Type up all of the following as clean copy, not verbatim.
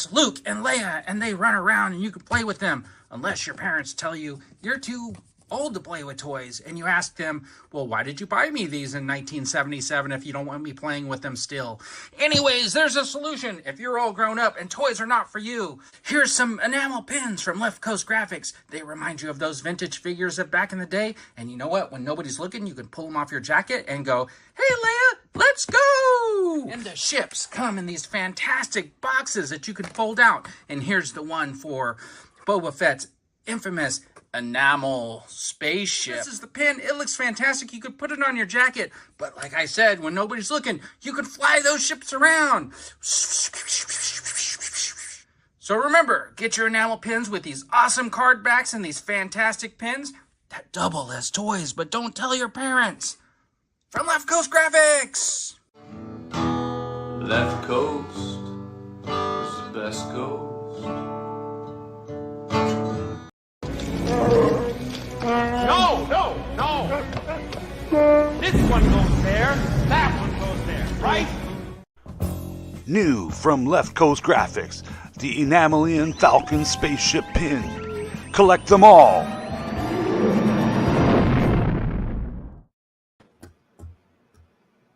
It's Luke and Leia, and they run around and you can play with them. Unless your parents tell you you're too old to play with toys, and you ask them, well, why did you buy me these in 1977 if you don't want me playing with them still? Anyways, there's a solution. If you're all grown up and toys are not for you, here's some enamel pins from Left Coast Graphics. They remind you of those vintage figures of back in the day, and you know what? When nobody's looking, you can pull them off your jacket and go, hey, Leia, let's go! And the ships come in these fantastic boxes that you can fold out. And here's the one for Boba Fett's infamous enamel spaceship. This is the pin. It looks fantastic. You could put it on your jacket. But like I said, when nobody's looking, you can fly those ships around. So remember, get your enamel pins with these awesome card backs and these fantastic pins that double as toys, but don't tell your parents. From Left Coast Graphics! Left Coast is the best coast. No! This one goes there, that one goes there, right? New from Left Coast Graphics, the Enamelian Falcon spaceship pin. Collect them all.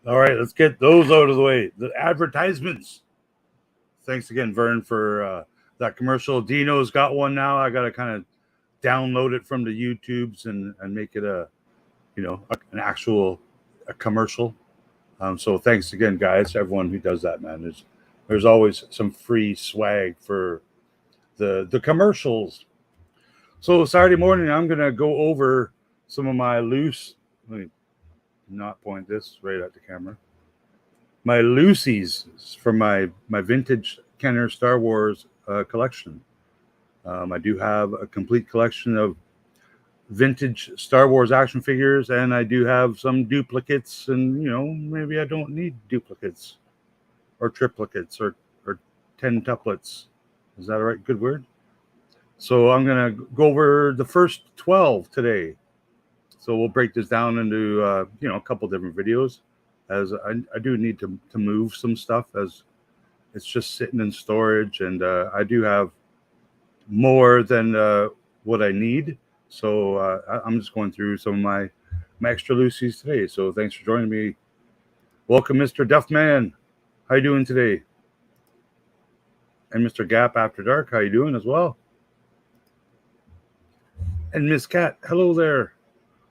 All right, let's get those out of the way. The advertisements. Thanks again, Vern, for that commercial. Dino's got one now. I got to kind of download it from the YouTubes and make it an actual commercial. So thanks again, guys, to everyone who does that, man. There's always some free swag for the commercials. So Saturday morning, I'm gonna go over some of my loose. Let me not point this right at the camera. My loosies from my vintage Kenner Star Wars collection. I do have a complete collection of vintage Star Wars action figures, and I do have some duplicates, and maybe I don't need duplicates or triplicates or 10 tuplets. Is that a right good word? So I'm gonna go over the first 12 today. So we'll break this down into a couple different videos, as I do need to move some stuff, as it's just sitting in storage, and I do have more than what I need. So I'm just going through some of my extra loosies today. So thanks for joining me. Welcome, Mr. Duffman. How you doing today? And Mr. Gap After Dark, how you doing as well? And Miss Cat, hello there.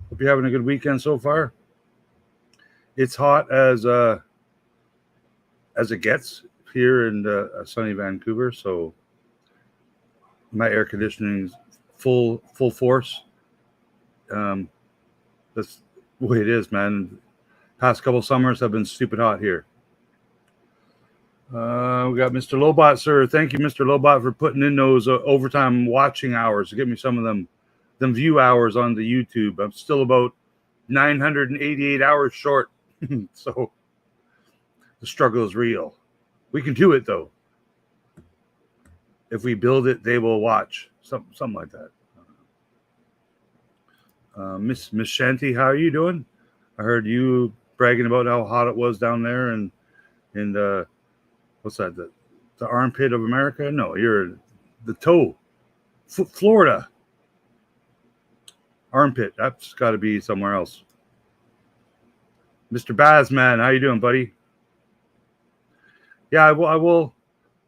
Hope you're having a good weekend so far. It's hot as it gets here in sunny Vancouver, so my air conditioning's full force. That's the way it is, man. Past couple summers have been stupid hot here. We got Mr. Lobot, sir. Thank you, Mr. Lobot, for putting in those overtime watching hours to get me some of them view hours on the YouTube. I'm still about 988 hours short. So the struggle is real. We can do it, though. If we build it, they will watch. Something like that. Miss Shanty, how are you doing? I heard you bragging about how hot it was down there and what's that? The armpit of America? No, you're the toe. Florida. Armpit. That's got to be somewhere else. Mr. Bazman, how you doing, buddy? Yeah, I will.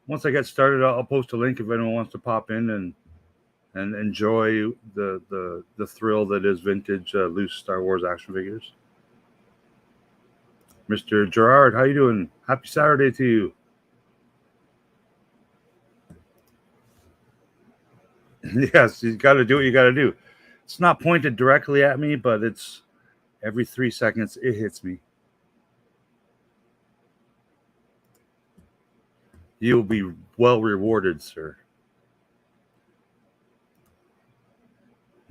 Once I get started, I'll post a link if anyone wants to pop in and enjoy the thrill that is vintage loose Star Wars action figures. Mr. Gerard, how you doing? Happy Saturday to you. Yes, you got to do what you got to do. It's not pointed directly at me, but it's every 3 seconds it hits me. You'll be well rewarded, sir.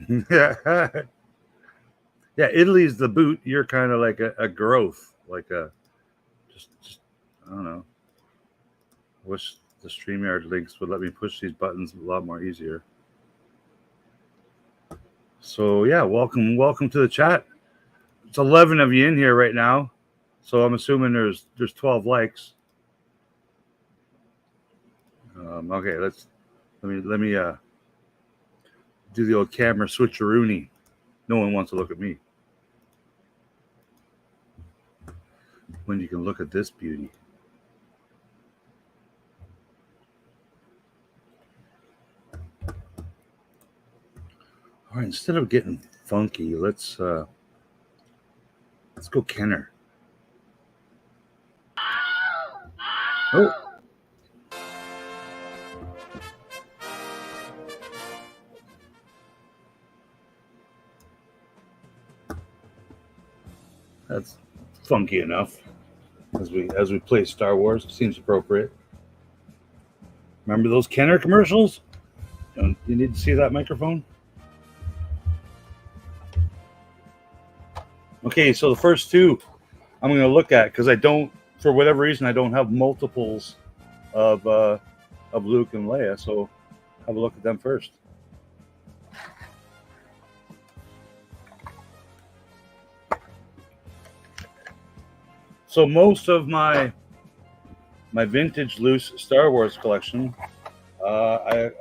Yeah, Italy's the boot. You're kind of like a growth, like a just I don't know. Wish the StreamYard links would let me push these buttons a lot more easier. So yeah, welcome to the chat. It's 11 of you in here right now, so I'm assuming there's 12 likes. Okay, let me do the old camera switcheroony. No one wants to look at me. When you can look at this beauty. All right, instead of getting funky, let's go Kenner. Oh. That's funky enough as we play Star Wars. Seems appropriate. Remember those Kenner commercials? You need to see that microphone. Okay, so the first two I'm going to look at because I don't, for whatever reason, I don't have multiples of Luke and Leia. So have a look at them first. So most of my vintage loose Star Wars collection, I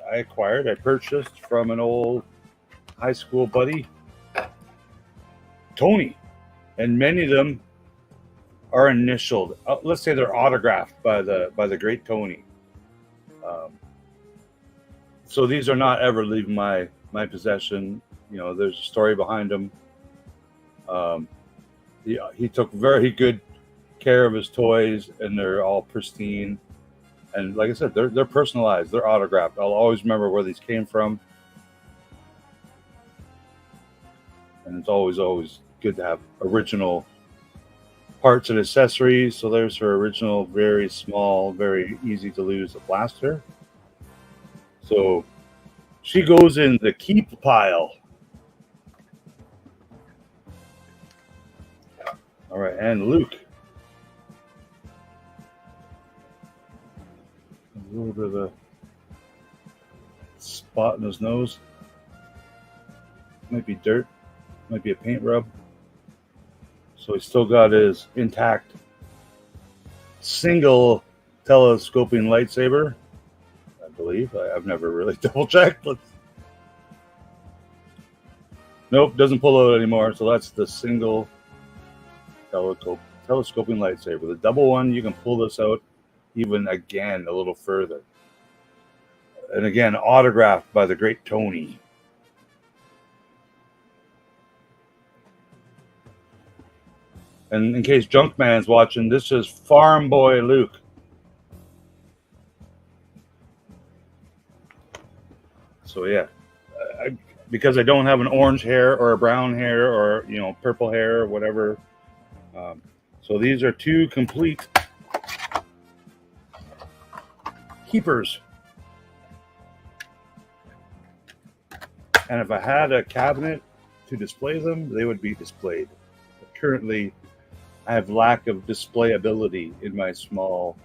purchased from an old high school buddy, Tony, and many of them are initialed. Let's say they're autographed by the great Tony. So these are not ever leaving my possession. You know, there's a story behind them. He took very good care of his toys, and they're all pristine. And like I said, they're personalized. They're autographed. I'll always remember where these came from. And it's always good to have original parts and accessories. So there's her original, very small, very easy to lose blaster. So she goes in the keep pile. All right, and Luke. A little bit of a spot in his nose. Might be dirt. Might be a paint rub. So he's still got his intact single telescoping lightsaber, I believe. I've never really double checked. Nope, doesn't pull out anymore. So that's the single telescoping lightsaber. The double one, you can pull this out even again a little further. And again, autographed by the great Tony. And in case Junkman's watching, this is Farm Boy Luke. So yeah, because I don't have an orange hair or a brown hair or purple hair or whatever. So these are two complete keepers. And if I had a cabinet to display them, they would be displayed. But currently, I have lack of display ability in my small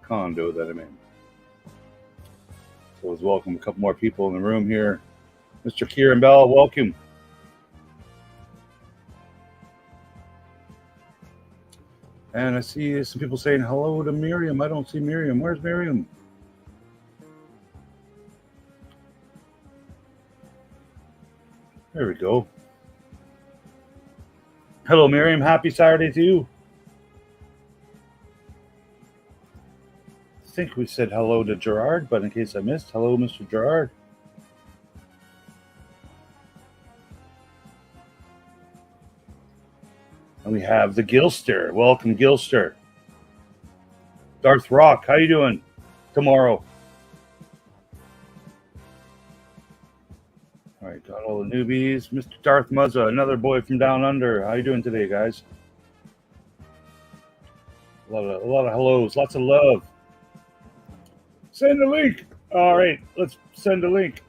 condo that I'm in. So let's welcome a couple more people in the room here. Mr. Kieran Bell, welcome. And I see some people saying hello to Miriam. I don't see Miriam. Where's Miriam? There we go. Hello, Miriam. Happy Saturday to you. I think we said hello to Gerard, but in case I missed, hello, Mr. Gerard. And we have the Gilster. Welcome, Gilster. Darth Rock, how you doing tomorrow? All right, got all the newbies. Mr. Darth Muzza, another boy from down under. How you doing today, guys? A lot of hellos, lots of love. Send a link. All right, let's send a link.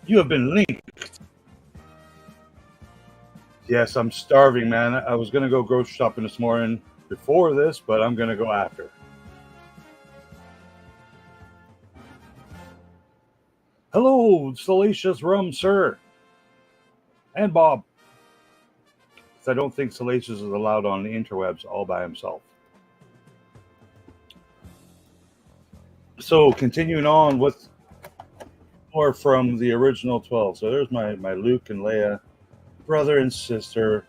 You have been linked. Yes, I'm starving, man. I was going to go grocery shopping this morning before this, but I'm going to go after. Hello, Salacious Rum, sir. And Bob. I don't think Salacious is allowed on the interwebs all by himself. So continuing on with more from the original 12. So there's my Luke and Leia, brother and sister.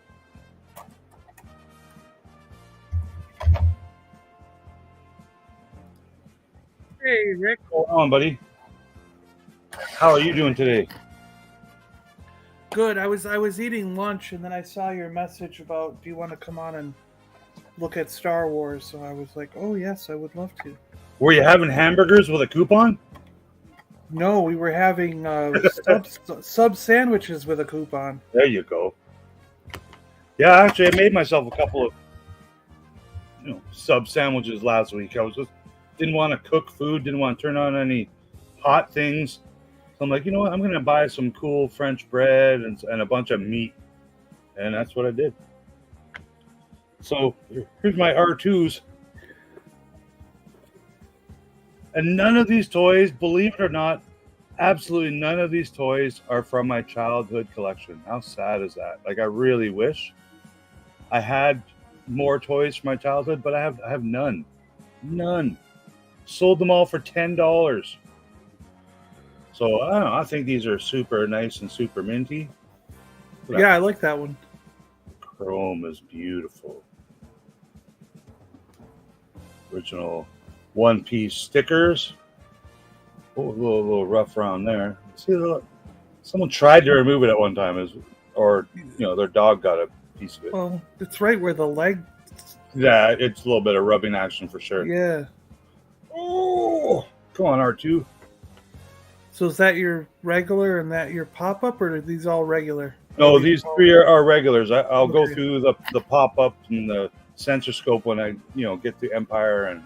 Hey Rick, what's going on, buddy? How are you doing today? Good. I was eating lunch and then I saw your message about do you want to come on and look at Star Wars? So I was like, oh yes, I would love to. Were you having hamburgers with a coupon? No, we were having sub sandwiches with a coupon. There you go. Yeah, actually, I made myself a couple of sub sandwiches last week. I was just didn't want to cook food, didn't want to turn on any hot things. So I'm like, you know what? I'm going to buy some cool French bread and a bunch of meat. And that's what I did. So here's my R2s. And none of these toys, believe it or not, absolutely none of these toys are from my childhood collection. How sad is that? Like, I really wish I had more toys from my childhood, but I have none. None. Sold them all for $10. So I don't know. I think these are super nice and super minty. Yeah, I like that one. Chrome is beautiful. Original one-piece stickers. Oh, a little rough around there. See, someone tried to remove it at one time, or their dog got a piece of it. Well, it's right where the leg. Yeah, it's a little bit of rubbing action for sure. Yeah. Oh, come on, R2. So is that your regular and that your pop-up, or are these all regular? No, these three are regulars. I'll go through the pop-up and the sensor scope when I get to Empire and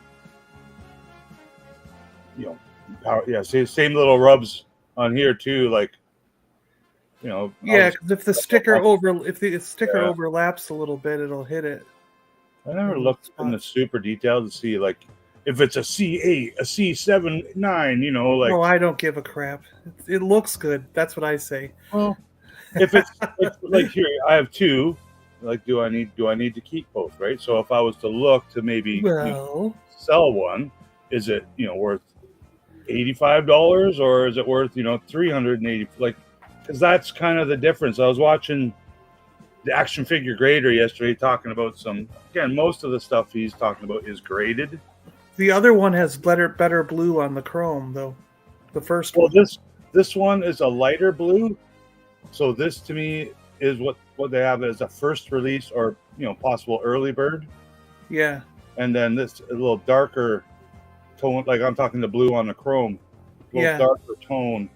power. Yeah, same little rubs on here too. Like yeah, because if the sticker overlaps a little bit, it'll hit it. I never looked in the super detail to see like if it's a C8, a C7, 9. Like. No, I don't give a crap. It looks good. That's what I say. Well, if it's like here, I have two. Like, do I need to keep both? Right. So if I was to look to maybe sell one, is it worth $85 or is it worth $380? Like, because that's kind of the difference. I was watching the Action Figure Grader yesterday talking about most of the stuff he's talking about is graded. The other one has better blue on the chrome though. The first one. Well, this one is a lighter blue. So this to me is what they have as a first release or possible early bird. Yeah. And then this a little darker tone, like I'm talking the blue on the chrome. A little darker tone.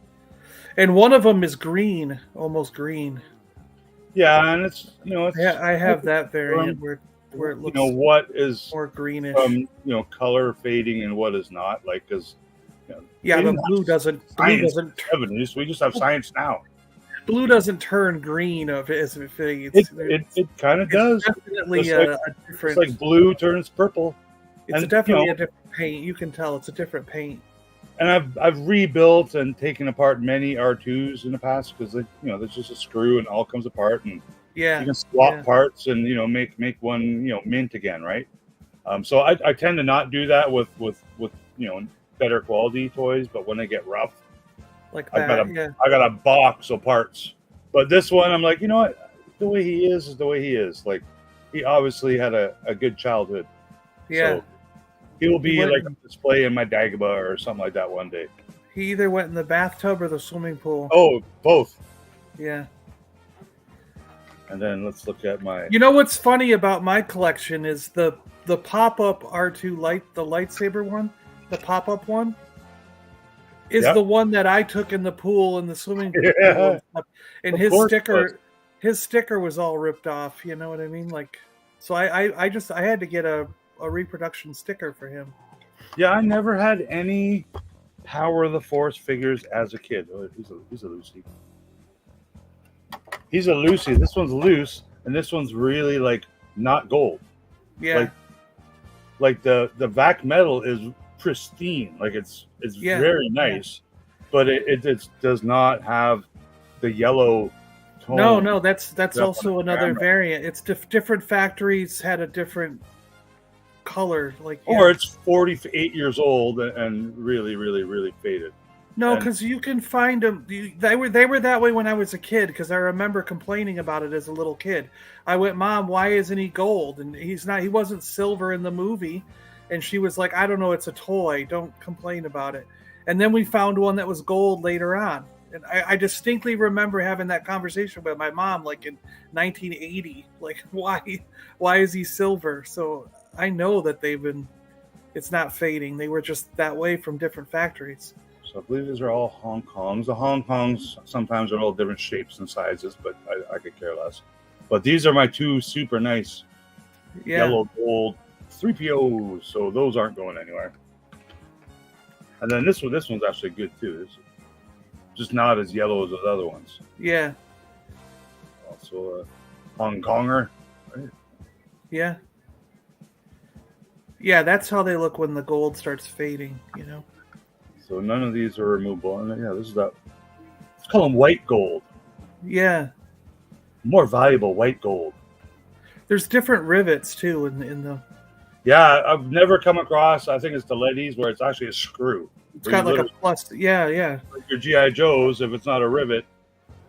And one of them is green, almost green. Yeah, and it's I have that variant where it looks what is more greenish color fading and what is not, like because but blue doesn't evidence. We just have science now. Blue doesn't turn green as it fades. It kind of does. Definitely a different. It's like blue turns purple. It's definitely a different paint. You can tell it's a different paint. And I've rebuilt and taken apart many R2s in the past because there's just a screw and it all comes apart and you can swap parts and make one mint again, right? So I tend to not do that with better quality toys, but when they get rough, like that, I got a box of parts. But this one, I'm like, what? The way he is the way he is. Like, he obviously had a good childhood. Yeah. So he will be like a display in my Dagobah or something like that one day. He either went in the bathtub or the swimming pool. Oh, both. Yeah. And then let's look at my... what's funny about my collection is the pop-up R2 the lightsaber one, the pop-up one, is the one that I took in the pool in the swimming pool. Yeah. And his sticker was all ripped off. You know what I mean? Like, so I had to get a reproduction sticker for him. Yeah, I never had any Power of the Force figures as a kid. Oh, he's a Lucy. He's a Lucy. This one's loose, and this one's really like not gold. Yeah. Like the vac metal is pristine. Like it's very nice. but it does not have the yellow tone. No, that's also another camera. variant. It's different factories had a different color, like Or it's 48 years old and really, really, really faded. no, because you can find them. They were that way when I was a kid. Because I remember complaining about it as a little kid. I went, Mom, why isn't he gold? And he's not. He wasn't silver in the movie. And she was like, I don't know, it's a toy. Don't complain about it. And then we found one that was gold later on. And I distinctly remember having that conversation with my mom, like in 1980. Like, why is he silver? So I know that it's not fading. They were just that way from different factories. So I believe these are all Hong Kongs. The Hong Kongs sometimes are all different shapes and sizes, but I could care less. But these are my two super nice yellow gold 3POs. So those aren't going anywhere. And then this one's actually good too. It's just not as yellow as the other ones. Yeah. Also a Hong Konger. Right? Yeah. Yeah, that's how they look when the gold starts fading, you know. So none of these are removable. And yeah, this is that. Let's call them white gold. Yeah. More valuable white gold. There's different rivets too in the. Yeah, I've never come across. I think it's the Leddies where it's actually a screw. It's got like a plus. Yeah. Like your GI Joes, if it's not a rivet.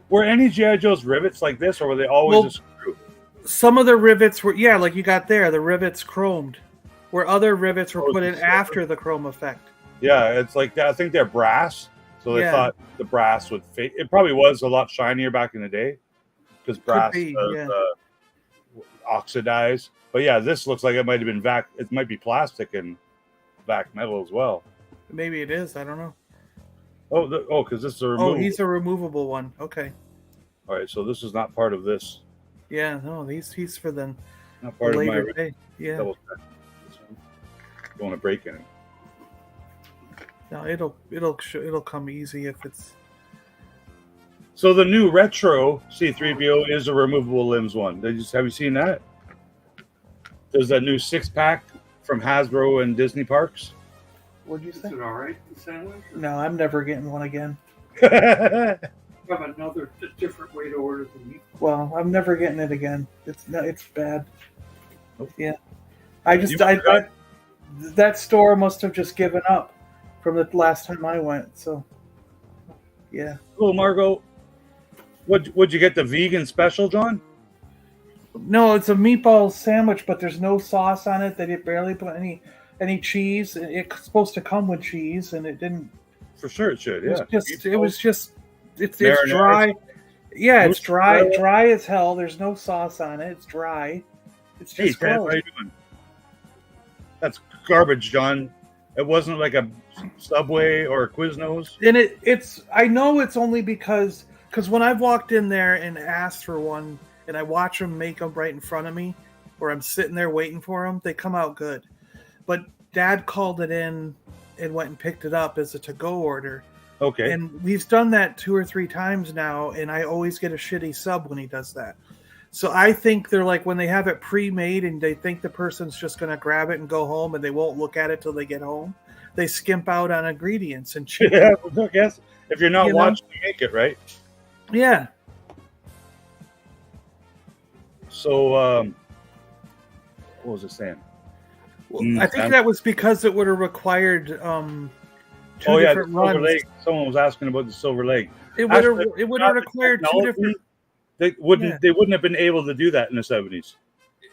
Were any GI Joes rivets like this, or were they always a screw? Some of the rivets were like you got there. The rivets chromed, where other rivets were put in after the chrome effect. Yeah, it's like I think they're brass, so they thought the brass would fade. It probably was a lot shinier back in the day because brass oxidize. But yeah, this looks like it might have been it might be plastic and vac metal as well. Maybe it is. I don't know. Oh, because this is a removable. Oh, he's a removable one. Okay. All right, so this is not part of this. Yeah, no, he's for the Not part later of my. day. Yeah. Double check. Don't want to break any. No, it'll come easy if it's. So the new retro C3PO is a removable limbs one. Have you seen that? There's that new 6-pack from Hasbro and Disney parks. What'd you say? Is it all right, the sandwich? No, I'm never getting one again. I have another different way to order the meat. Well, I'm never getting it again. It's bad. Nope. Yeah, I that store must have just given up from the last time I went. So, yeah. Hello, Margot. Would you get the vegan special, John? No, it's a meatball sandwich, but there's no sauce on it. They didn't barely put any cheese. It's supposed to come with cheese, and it didn't. For sure, it should. Yeah. It's dry. Yeah, it's dry as hell. There's no sauce on it. It's dry. It's just Hey, Pat, how you doing? That's garbage, John. It wasn't like a Subway or a Quiznos. And I know it's only because when I've walked in there and asked for one, and I watch them make them right in front of me, or I'm sitting there waiting for them, they come out good. But Dad called it in and went and picked it up as a to-go order. Okay. And we've done that 2 or 3 times now, and I always get a shitty sub when he does that. So I think they're like when they have it pre-made and they think the person's just going to grab it and go home and they won't look at it till they get home. They skimp out on ingredients and chicken. Yeah, I guess if you're not watching to make it, right? Yeah. So, what was it saying? Well, I think that was because it would have required two different the runs. Silver Leg. Someone was asking about the Silver Leg. It would have required 2 different. They wouldn't have been able to do that in the 70s.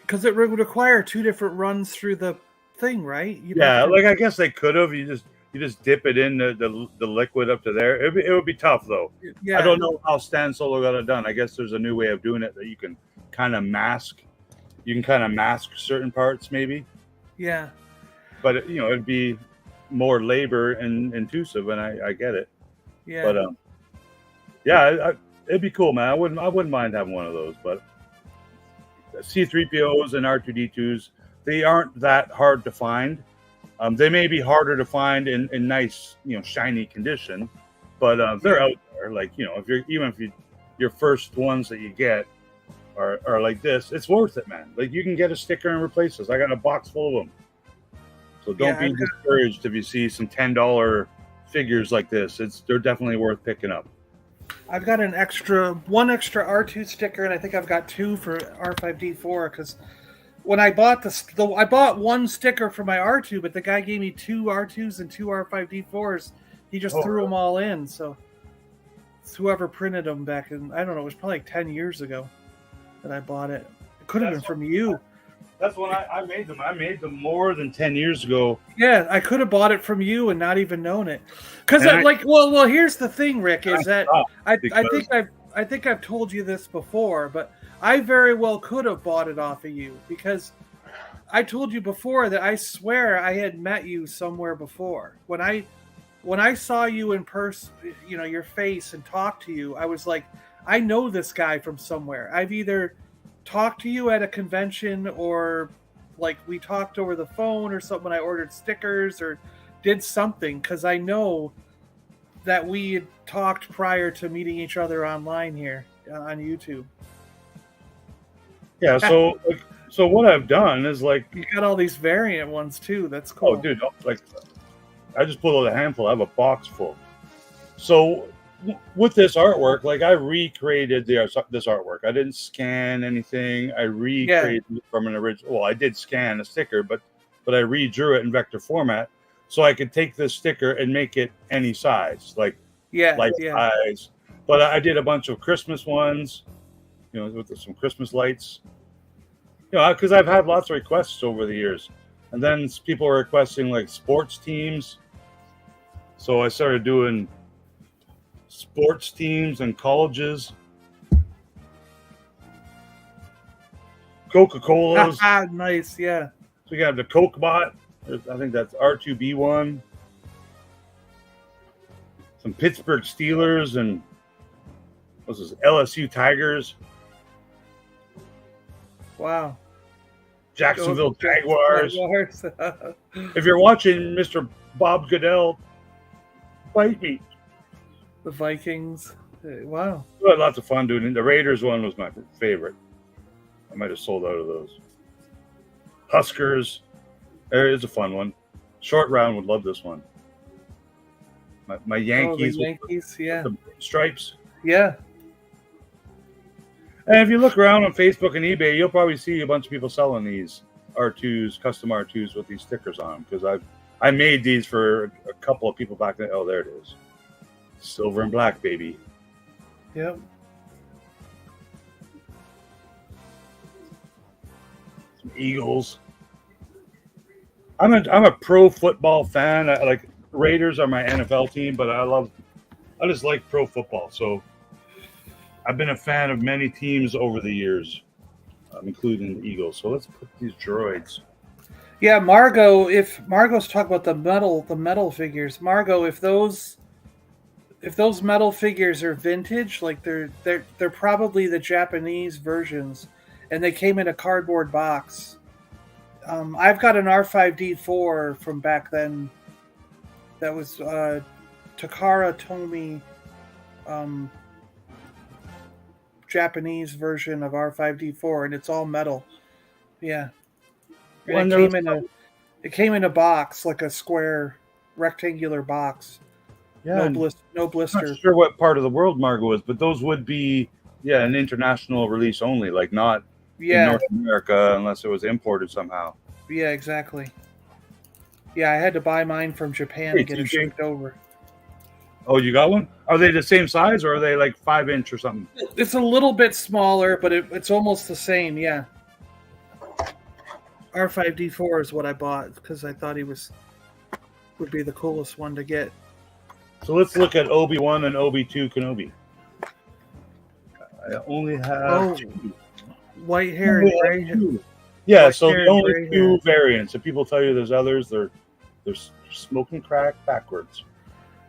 Because it would require 2 different runs through the thing, right? I guess they could have. You just dip it in the liquid up to there. It would be tough though. Yeah. I don't know how Stan Solo got it done. I guess there's a new way of doing it that you can kind of mask. You can kind of mask certain parts, maybe. Yeah. But it'd be more labor and intrusive, and I get it. Yeah. But it'd be cool, man. I wouldn't mind having one of those. But C3POs and R2D2s, they aren't that hard to find. They may be harder to find in nice, shiny condition, but they're out there. Like, if your first ones that you get are like this, it's worth it, man. Like, you can get a sticker and replace this. I got a box full of them. So don't be discouraged if you see some $10 figures like this, they're definitely worth picking up. I've got one extra R2 sticker, and I think I've got 2 for R5D4 because when I bought I bought 1 sticker for my R2, but the guy gave me 2 R2s and 2 R5D4s. He just threw them all in. So it's whoever printed them back in, I don't know, it was probably like 10 years ago that I bought it. It could have been from you. That's when I made them. I made them more than 10 years ago. Yeah, I could have bought it from you and not even known it. Because here's the thing, Rick, is that I think I've told you this before, but I very well could have bought it off of you because I told you before that I swear I had met you somewhere before. When I saw you in person, your face and talked to you, I was like, I know this guy from somewhere. I've either talked to you at a convention or like we talked over the phone or something when I ordered stickers or did something because I know that we had talked prior to meeting each other online here on YouTube. Yeah, so what I've done is like you got all these variant ones too. That's cool. Oh, dude, like I just pulled out a handful. I have a box full. So with this artwork, like I recreated this artwork. I didn't scan anything. I recreated it from an original. Well, I did scan a sticker, but I redrew it in vector format so I could take this sticker and make it any size, like size. But I did a bunch of Christmas ones, with some Christmas lights. Because I've had lots of requests over the years, and then people were requesting like sports teams. So I started doing sports teams and colleges, Coca-Colas. Nice, yeah. So we got the Coke bot. I think that's R2B1. Some Pittsburgh Steelers and what's this? LSU Tigers. Wow. Jacksonville Jaguars. If you're watching, Mr. Bob Goodell, bite me. The Vikings. Wow. We had lots of fun doing it. The Raiders one was my favorite. I might have sold out of those. Huskers. There is a fun one. Short Round would love this one. My Yankees. The Yankees, with the stripes. Yeah. And if you look around on Facebook and eBay, you'll probably see a bunch of people selling these R2s, custom R2s with these stickers on them because I made these for a couple of people back then. Oh, there it is. Silver and black, baby. Yep. Some Eagles. I'm a pro football fan. Like Raiders are my NFL team, but I just like pro football. So I've been a fan of many teams over the years, including the Eagles. So let's put these droids. Yeah, Margot. If Margot's talking about the metal figures, Margot, if those metal figures are vintage, like they're probably the Japanese versions, and they came in a cardboard box. I've got an R5D4 from back then. That was Takara Tomy, Japanese version of R5D4, and it's all metal. Yeah, and it came in a box, like a square rectangular box. Yeah, no blister. I'm not sure what part of the world Margot is, but those would be an international release only, like not in North America unless it was imported somehow. Yeah, exactly. Yeah, I had to buy mine from Japan to get it shipped over. Oh, you got one? Are they the same size or are they like 5-inch or something? It's a little bit smaller, but it's almost the same, yeah. R5D4 is what I bought because I thought would be the coolest one to get. So let's look at Obi-Wan and Obi-2 Kenobi. I only have two. White hair and gray hair. Yeah, so the only two variants. If people tell you there's others, they're smoking crack backwards.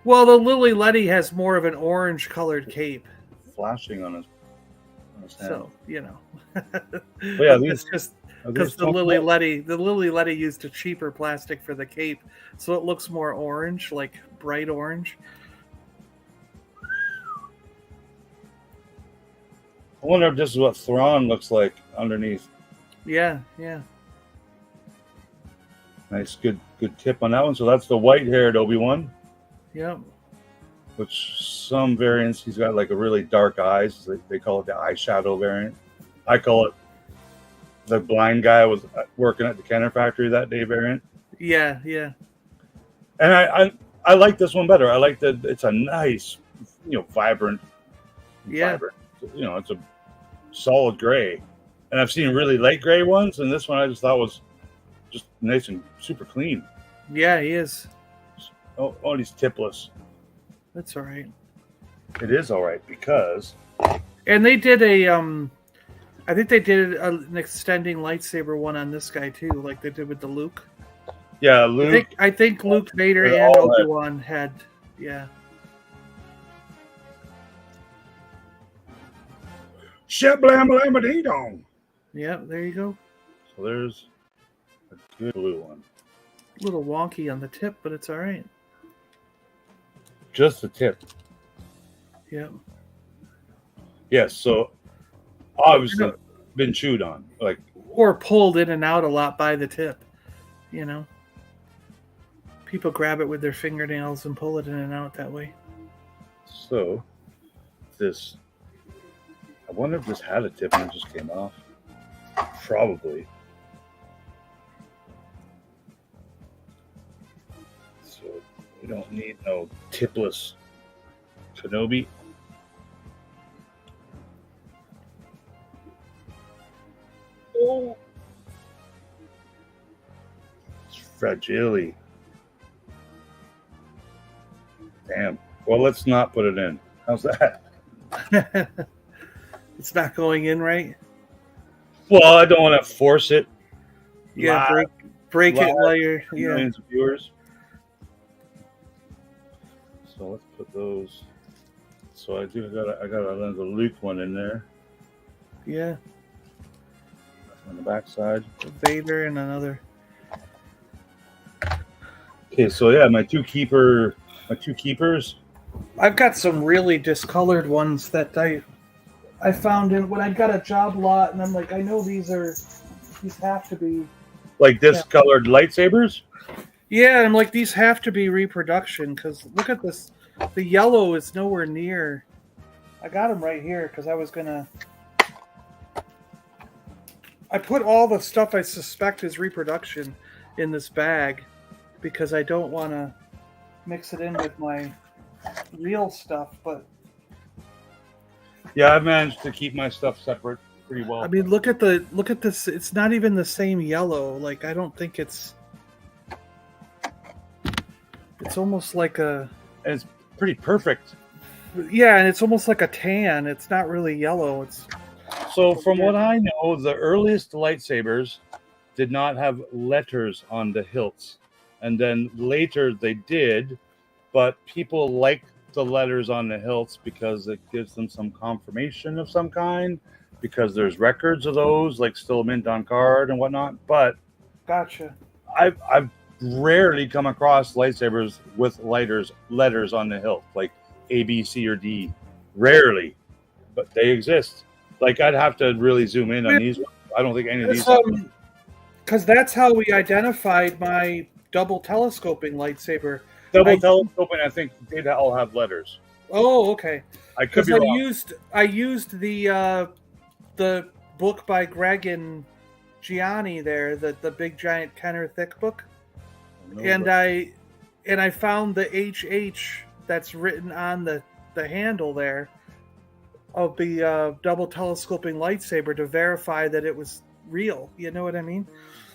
Well, the Lily Letty has more of an orange colored cape. Flashing on his hand. So, But yeah, it's just because the Lily Letty used a cheaper plastic for the cape, so it looks more orange, like bright orange. I wonder if this is what Thrawn looks like underneath. Yeah. Nice, good tip on that one. So that's the white-haired Obi-Wan. Yep. Which some variants, he's got like a really dark eyes. They call it the eyeshadow variant. I call it the blind guy was working at the Kenner factory that day variant. Yeah, yeah. And I like this one better. I like that it's a nice, vibrant. Yeah. It's a solid gray. And I've seen really light gray ones, and this one I just thought was just nice and super clean. Yeah, he is. Oh, he's tipless. That's all right. It is all right because. And they did I think they did an extending lightsaber one on this guy too, like they did with the Luke. Yeah, Luke. I think Luke, Vader, and Obi-Wan had, yeah. Shit, blam, blam, dee dong. Yeah, there you go. So there's a good blue one. A little wonky on the tip, but it's all right. Just the tip. Yeah. Yes, so obviously been chewed on. Like, or pulled in and out a lot by the tip. People grab it with their fingernails and pull it in and out that way. So this, I wonder if this had a tip and it just came off. Probably. So we don't need no tipless Kenobi. Oh, it's fragile. Damn. Well, let's not put it in. How's that? It's not going in right. Well, I don't want to force it. Yeah, break it while you're millions of viewers. So let's put those. So I got another Luke one in there. Yeah. On the back side. Vader and another. Okay, so yeah, my two keepers. I've got some really discolored ones that I found when I got a job lot, and I'm like, I know these have to be like discolored lightsabers. Yeah, and I'm like, these have to be reproduction because look at this. The yellow is nowhere near. I got them right here because I was gonna. I put all the stuff I suspect is reproduction in this bag because I don't want to mix it in with my real stuff, but yeah, I've managed to keep my stuff separate pretty well. I mean, look at this. It's not even the same yellow. Like, I don't think it's almost like a. And it's pretty perfect. Yeah, and it's almost like a tan. It's not really yellow. It's. So from what I know, the earliest lightsabers did not have letters on the hilts, and then later they did, but people liked the letters on the hilts because it gives them some confirmation of some kind, because there's records of those, like still mint on card and whatnot. But Gotcha. I've rarely come across lightsabers with letters on the hilt, like A, B, C, or D. Rarely, but they exist. Like, I'd have to really zoom in on these ones. I don't think any of these. Because that's how we identified my double telescoping lightsaber. Telescoping, I think they'd all have letters. Oh, okay. I could be wrong. I used the book by Greg and Gianni there, the big giant Kenner thick book, and I found the HH that's written on the handle there of the double telescoping lightsaber to verify that it was real. You know what I mean?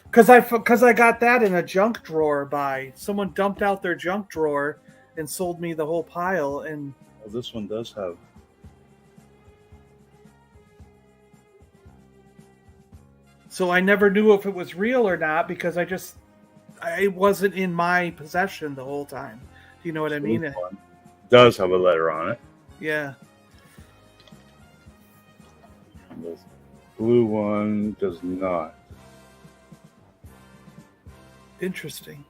Because I got that in a junk drawer by someone dumped out their junk drawer and sold me the whole pile. And well, this one does have. So I never knew if it was real or not because it wasn't in my possession the whole time. Do you know what I mean? It does have a letter on it. Yeah. The blue one does not. Interesting.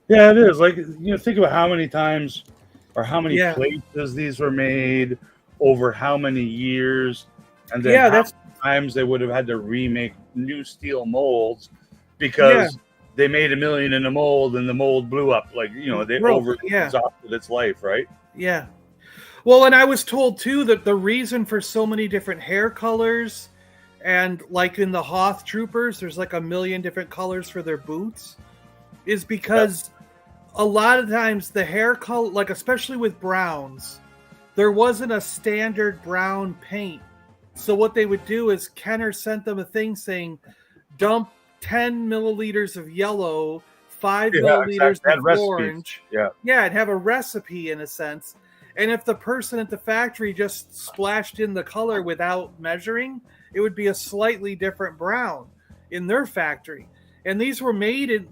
Yeah, it is. Like, think about how many times or how many places these were made over how many years, and then how many times they would have had to remake new steel molds because they made $1 million in the mold, and the mold blew up. Like, you know, they exhausted its life, right? Yeah. Well, and I was told too that the reason for so many different hair colors, and like in the Hoth Troopers, there's like 1 million different colors for their boots, is because a lot of times the hair color, like especially with browns, there wasn't a standard brown paint. So what they would do is Kenner sent them a thing saying, dump 10 milliliters of yellow, 5 milliliters of orange. Yeah, and have a recipe in a sense. And if the person at the factory just splashed in the color without measuring, it would be a slightly different brown in their factory. And these were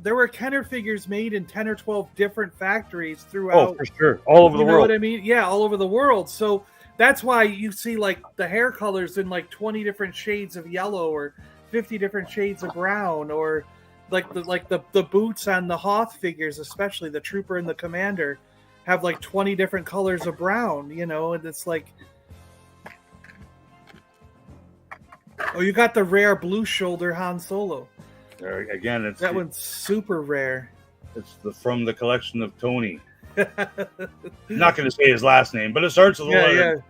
there were Kenner figures made in 10 or 12 different factories throughout. Oh, for sure. All over the world. You know what I mean? Yeah, all over the world. So that's why you see like the hair colors in like 20 different shades of yellow or 50 different shades of brown, or like the boots on the Hoth figures, especially the Trooper and the Commander, have like 20 different colors of brown, you know, and it's like, oh, you got the rare blue shoulder Han Solo. There, again, that one's super rare. It's from the collection of Tony. I'm not going to say his last name, but it starts with a letter.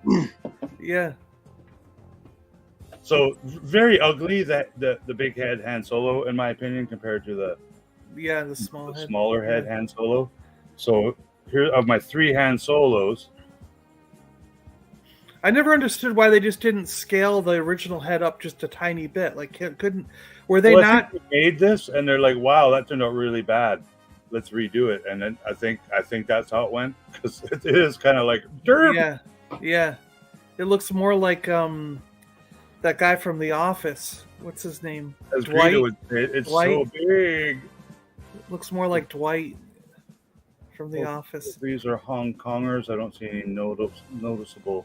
Yeah. So very ugly, that the big head Han Solo, in my opinion, compared to the smaller head Han Solo. So here of my 3 Han Solos, I never understood why they just didn't scale the original head up just a tiny bit. Like, couldn't? Were they not? I think they made this, and they're like, "Wow, that turned out really bad. Let's redo it." And then I think that's how it went, because it is kind of like dirt. Yeah. It looks more like that guy from The Office. What's his name? As Dwight. It's Dwight. so big. It looks more like Dwight from The Office. These are Hong Kongers. I don't see any noticeable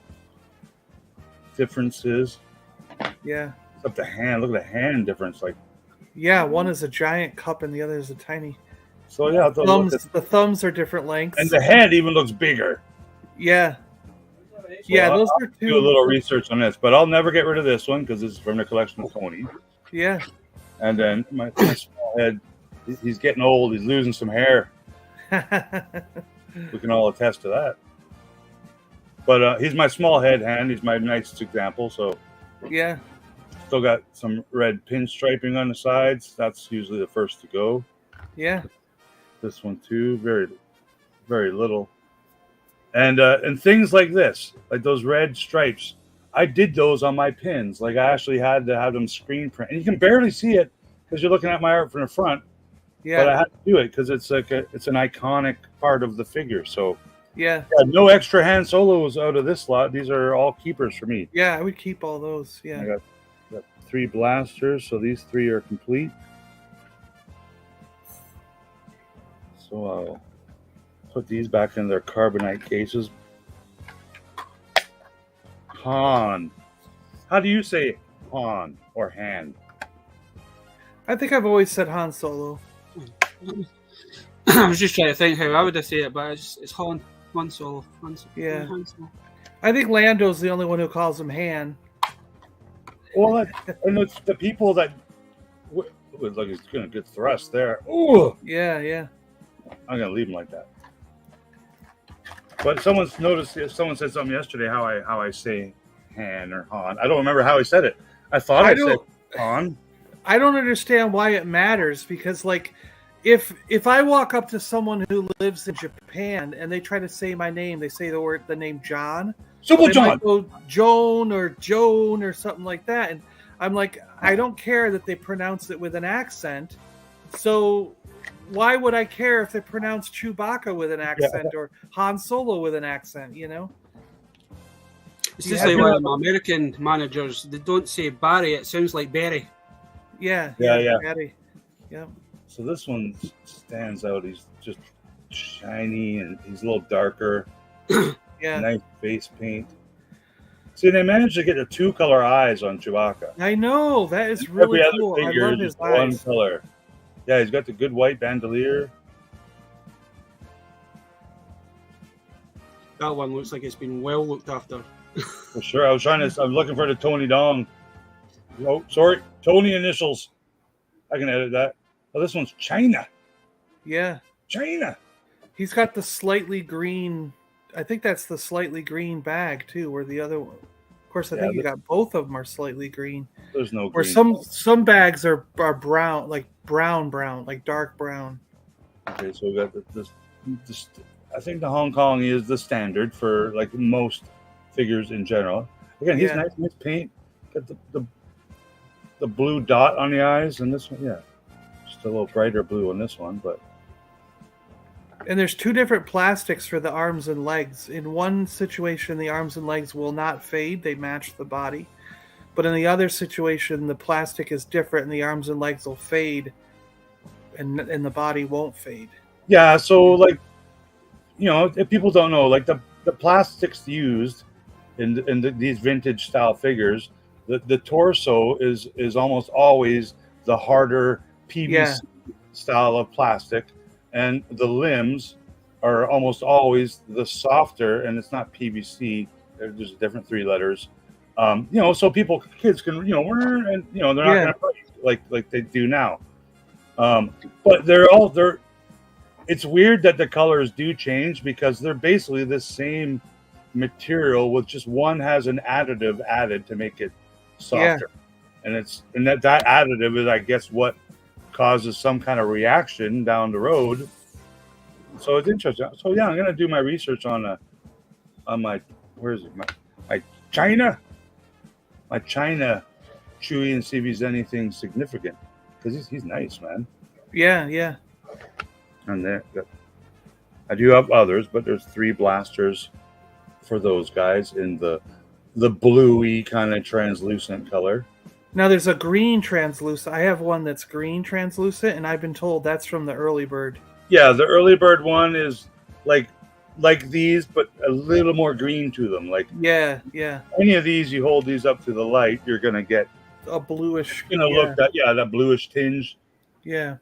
differences. Yeah. Except the hand. Look at the hand difference. Like, yeah, one is a giant cup and the other is a tiny. So yeah, the thumbs are different lengths, and the head even looks bigger. Yeah. So those are two. Do a little research on this, but I'll never get rid of this one because this is from the collection of Tony. Yeah. And then my small head, he's getting old. He's losing some hair. We can all attest to that. But he's my small head hand. He's my nicest example. So yeah. Still got some red pinstriping on the sides. That's usually the first to go. Yeah. This one too, very, very little. And things like this, like those red stripes, I did those on my pins. Like, I actually had to have them screen print, and you can barely see it because you're looking at my art from the front. Yeah. But I had to do it because it's like it's an iconic part of the figure. So yeah, no extra Han Solos out of this lot. These are all keepers for me. Yeah, I would keep all those. Yeah. I got 3 blasters, so these 3 are complete. So I'll put these back in their carbonite cases. Han. How do you say Han or Han? I think I've always said Han Solo. I was just trying to think how I would say it, but it's Han Solo. Yeah. Han Solo. I think Lando's the only one who calls him Han. Well, and it's the people that look, he's going to get thrust there. Ooh. Yeah. I'm going to leave him like that. But someone said something yesterday how I say Han or Han. I don't remember how he said it. I thought I said Han. I don't understand why it matters, because like if I walk up to someone who lives in Japan and they try to say my name, they say the name John. Super John. Might go Joan or something like that, and I'm like, I don't care that they pronounce it with an accent. So why would I care if they pronounce Chewbacca with an accent or Han Solo with an accent? You know. It's just like one of my American managers. They don't say Barry; it sounds like Berry. Yeah. Barry. Yeah. So this one stands out. He's just shiny and he's a little darker. Yeah. Nice face paint. See, they managed to get the 2-color eyes on Chewbacca. I know, that is really cool. I love his eyes. One color. Yeah, he's got the good white bandolier. That one looks like it's been well looked after. For sure. I'm looking for the Tony Dong. Oh, sorry. Tony initials. I can edit that. Oh, this one's China. Yeah. China. He's got the slightly green. I think that's the slightly green bag too, where the other one. Of course, I think you got both of them are slightly green. There's no Or green. some bags are brown, like brown, like dark brown. Okay, so we got this. I think the Hong Kong is the standard for like most figures in general. Again, he's nice paint. Got the blue dot on the eyes, and this one, just a little brighter blue on this one, but. And there's two different plastics for the arms and legs. In one situation, the arms and legs will not fade; they match the body. But in the other situation, the plastic is different, and the arms and legs will fade, and the body won't fade. Yeah, so like, if people don't know, like the plastics used in these vintage style figures, the torso is almost always the harder PVC style of plastic, and the limbs are almost always the softer, and it's not PVC. There's different 3 letters. So kids can, and they're not going to play like they do now. But it's weird that the colors do change because they're basically the same material with just one has an additive added to make it softer. And that additive is, I guess, what causes some kind of reaction down the road. So it's interesting. So I'm going to do my research on my, where is it? My China Chewy, and see if he's anything significant, because he's nice, man. Yeah. And there, I do have others, but there's 3 blasters for those guys in the bluey kind of translucent color. Now there's a green translucent. I have one that's green translucent, and I've been told that's from the early bird. Yeah, the early bird one is like these, but a little more green to them. Like any of these, you hold these up to the light, you're gonna get a bluish. Look that bluish tinge. Yeah.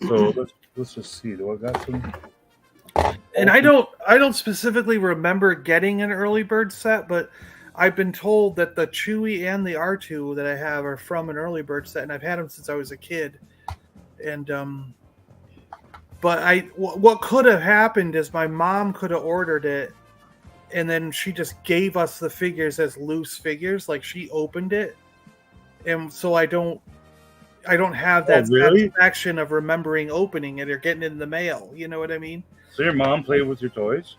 So let's just see. Do I got some? And I don't specifically remember getting an early bird set, but I've been told that the Chewy and the R2 that I have are from an early bird set, and I've had them since I was a kid. And but what could have happened is my mom could have ordered it, and then she just gave us the figures as loose figures, like she opened it, and so I don't have that satisfaction of remembering opening it or getting it in the mail. You know what I mean? So your mom played with your toys?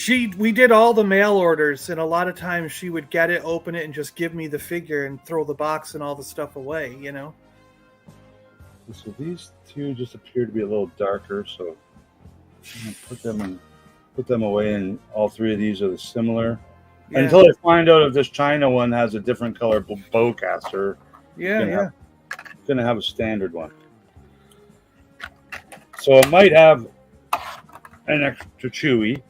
We did all the mail orders, and a lot of times she would get it, open it, and just give me the figure and throw the box and all the stuff away. So these 2 just appear to be a little darker, so I'm gonna put them away, and all 3 of these are similar. Yeah. Until I find out if this China one has a different color bowcaster. Gonna have a standard one. So it might have an extra Chewy.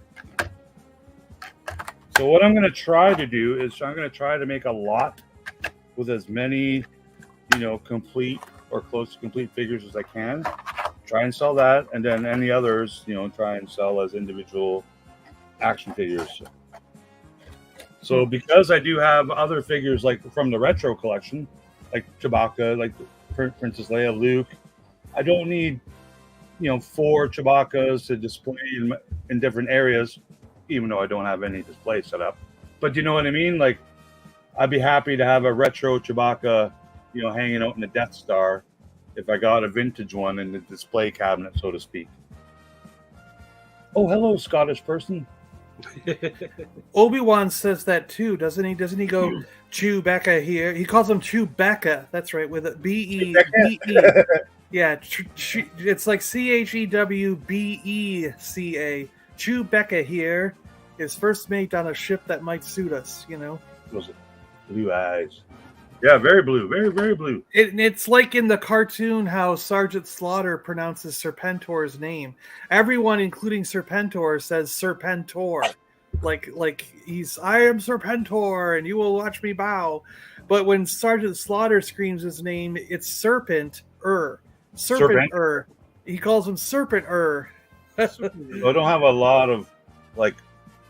So what I'm gonna try to do is I'm gonna try to make a lot with as many, complete or close to complete figures as I can. Try and sell that, and then any others, try and sell as individual action figures. So because I do have other figures like from the retro collection, like Chewbacca, like Princess Leia, Luke, I don't need 4 Chewbaccas to display in different areas, even though I don't have any display set up. But you know what I mean? Like, I'd be happy to have a retro Chewbacca, hanging out in the Death Star if I got a vintage one in the display cabinet, so to speak. Oh, hello, Scottish person. Obi-Wan says that too, doesn't he? Doesn't he go Chewbacca here? He calls him Chewbacca. That's right, with a B-E. Yeah, it's like Chewbeca. Chewbacca here is first mate on a ship that might suit us, Those blue eyes. Yeah, very blue. Very, very blue. It's like in the cartoon how Sergeant Slaughter pronounces Serpentor's name. Everyone, including Serpentor, says Serpentor. Like I am Serpentor, and you will watch me bow. But when Sergeant Slaughter screams his name, it's Serpent-er. Serpent-er. He calls him Serpent-er. I don't have a lot of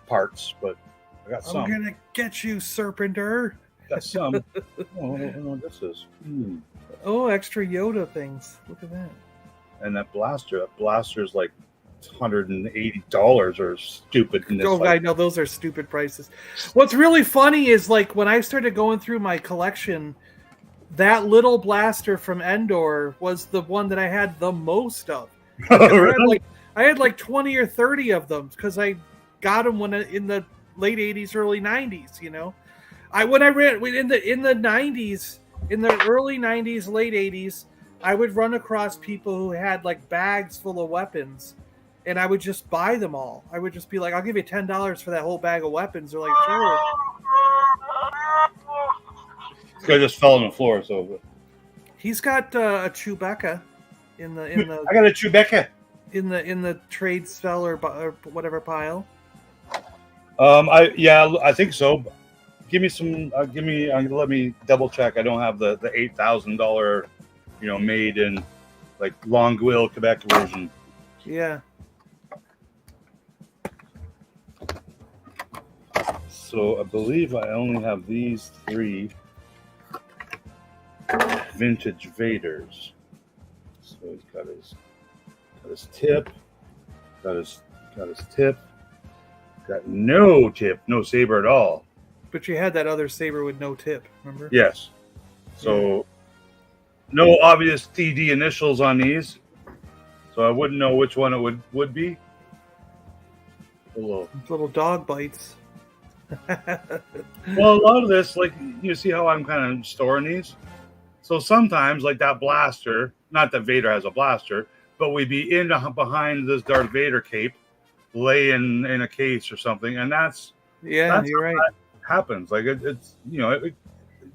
parts, but I got some. I'm gonna get you, Serpent-er. Got some. Oh, I don't know what this is. Oh, extra Yoda things. Look at that. And that blaster's like $180 or stupid. In this, Oh, I know those are stupid prices. What's really funny is like when I started going through my collection, that little blaster from Endor was the one that I had the most of. I had like 20 or 30 of them because I got them in the late 80s, early 90s. You know, when I ran in the 90s, in the early 90s, late 80s, I would run across people who had like bags full of weapons. And I would just buy them all. I would just be like, I'll give you $10 for that whole bag of weapons. They're like, sure. This guy just fell on the floor. So He's got a Chewbacca in the I got a Chewbacca in the trade spell or whatever pile. I think so. Give me some. Let me double check. I don't have the $8,000, made in like Longueuil, Quebec version. Yeah. So I believe I only have these 3 vintage Vaders. So he's got his tip, got his tip, got no tip, no saber at all. But you had that other saber with no tip, remember? Yes. So no obvious TD initials on these. So I wouldn't know which one it would be. Little dog bites. Well, a lot of this, like, you see how I'm kind of storing these? So sometimes, like that blaster, not that Vader has a blaster, but we'd be behind this Darth Vader cape, laying in a case or something, and that's you're right. That happens. Like, it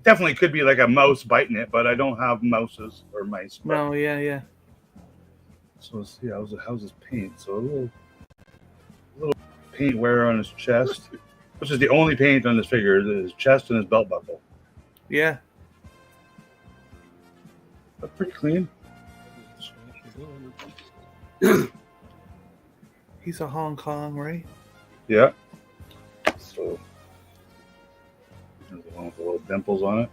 definitely could be like a mouse biting it, but I don't have mouses or mice. No, yeah. So let's see, how's his paint? So a little paint wear on his chest, which is the only paint on this figure, his chest and his belt buckle. Yeah. But pretty clean. He's a Hong Kong, right? Yeah. So there's the one with the little dimples on it.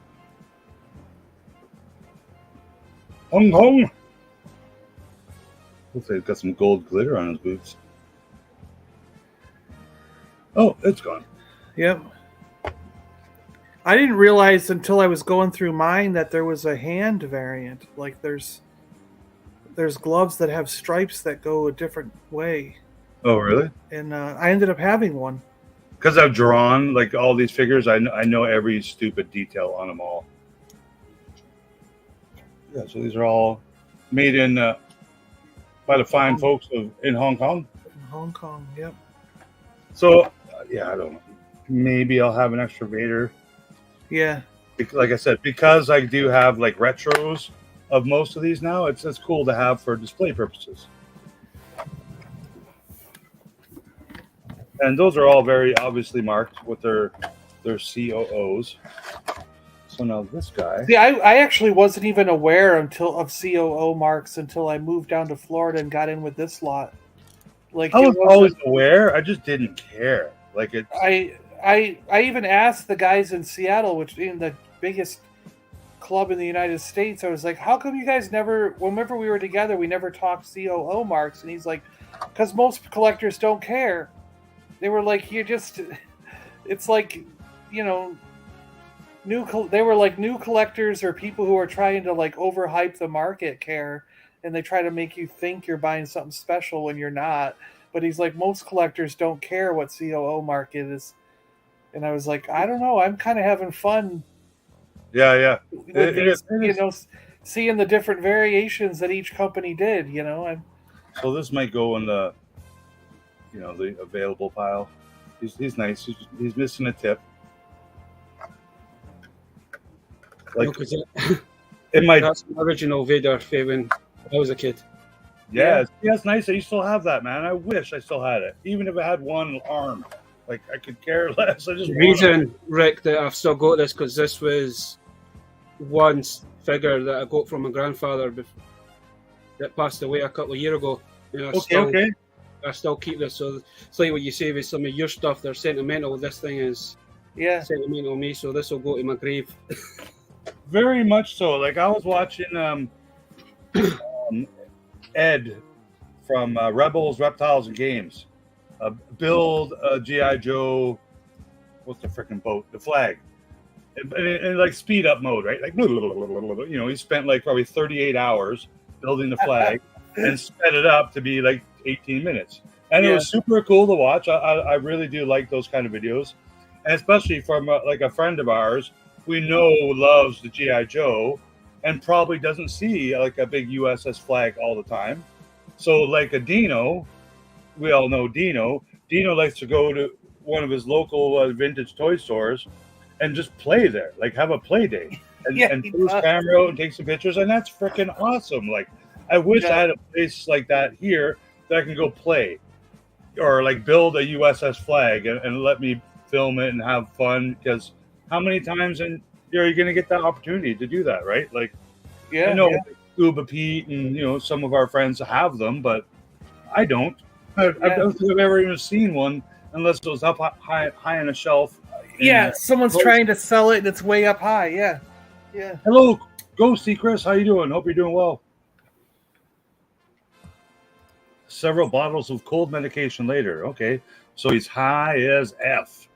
Hong Kong. Looks like he's got some gold glitter on his boots. Oh, it's gone. Yep. I didn't realize until I was going through mine that there was a hand variant. Like there's gloves that have stripes that go a different way. Oh, really? And I ended up having one. Because I've drawn like all these figures, I know every stupid detail on them all. Yeah, so these are all made in by the fine folks in Hong Kong. In Hong Kong, yep. So I don't know. Maybe I'll have an extra Vader. Yeah. Like I said, because I do have like retros of most of these now, it's cool to have for display purposes. And those are all very obviously marked with their COOs. So now this guy. See, I actually wasn't even aware of COO marks until I moved down to Florida and got in with this lot. Like I was always aware, I just didn't care. Like it. I even asked the guys in Seattle, which in the biggest club in the United States, I was like, how come you guys whenever we were together, we never talked COO marks? And he's like, because most collectors don't care. They were like, it's like, they were like new collectors or people who are trying to like overhype the market care, and they try to make you think you're buying something special when you're not. But he's like, most collectors don't care what COO market is. And I was like, I don't know. I'm kind of having fun. Yeah. Seeing the different variations that each company did, So this might go in the, the available pile. He's nice. He's missing a tip. Like it might. That's the original Vader when I was a kid. Yeah, it's nice that you still have that, man. I wish I still had it, even if it had one arm. Like I could care less. I just the reason, Rick, that I've still got this because this was one figure that I got from my grandfather that passed away a couple of years ago. Okay. I still keep this. So it's like what you say with some of your stuff. They're sentimental. This thing is Yeah. sentimental me, so this will go to my grave. Very much so. Like I was watching Ed from Rebels, Reptiles, and Games build a GI Joe. What's the freaking boat? The flag. In like speed up mode, right? Like he spent like probably 38 hours building the flag and sped it up to be like 18 minutes. And it was super cool to watch. I really do like those kind of videos, and especially from like a friend of ours we know loves the GI Joe and probably doesn't see like a big USS flag all the time. So like a Dino, we all know Dino. Dino likes to go to one of his local vintage toy stores and just play there, like have a play day, and put his camera out and take some pictures, and that's freaking awesome. Like, I wish I had a place like that here that I can go play, or like build a USS flag and let me film it and have fun. Because how many times are you going to get that opportunity to do that, right? Like, I know Uba Pete and some of our friends have them, but I don't. I don't think I've ever even seen one unless it was up high on a shelf. Someone's trying to sell it and it's way up high. Yeah. Hello, Ghosty Chris. How you doing? Hope you're doing well. Several bottles of cold medication later. Okay, so he's high as F.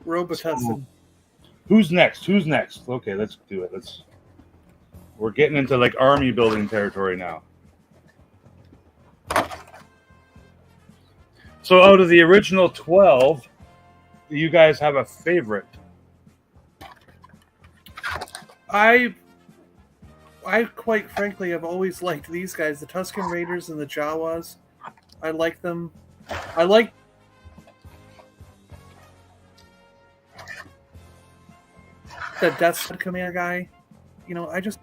Robitussin. So, who's next? Okay, let's do it. We're getting into like army building territory now. So out of the original 12, do you guys have a favorite? I quite frankly have always liked these guys, the Tusken Raiders and the Jawas. I like them. I like the Death Squad Commander guy. I just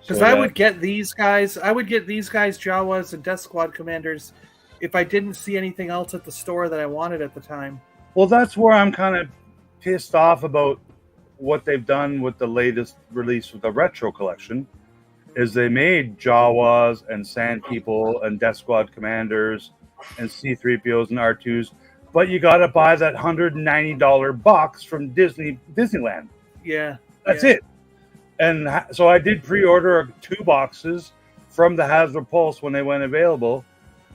because I would get these guys. Jawas and Death Squad Commanders if I didn't see anything else at the store that I wanted at the time. Well, that's where I'm kind of pissed off about what they've done with the latest release with the retro collection. Is they made Jawas and Sand People and Death Squad Commanders and C-3POs and R2s, but you got to buy that $190 box from Disneyland. Yeah, that's it. And so I did pre-order 2 boxes from the Hasbro Pulse when they went available.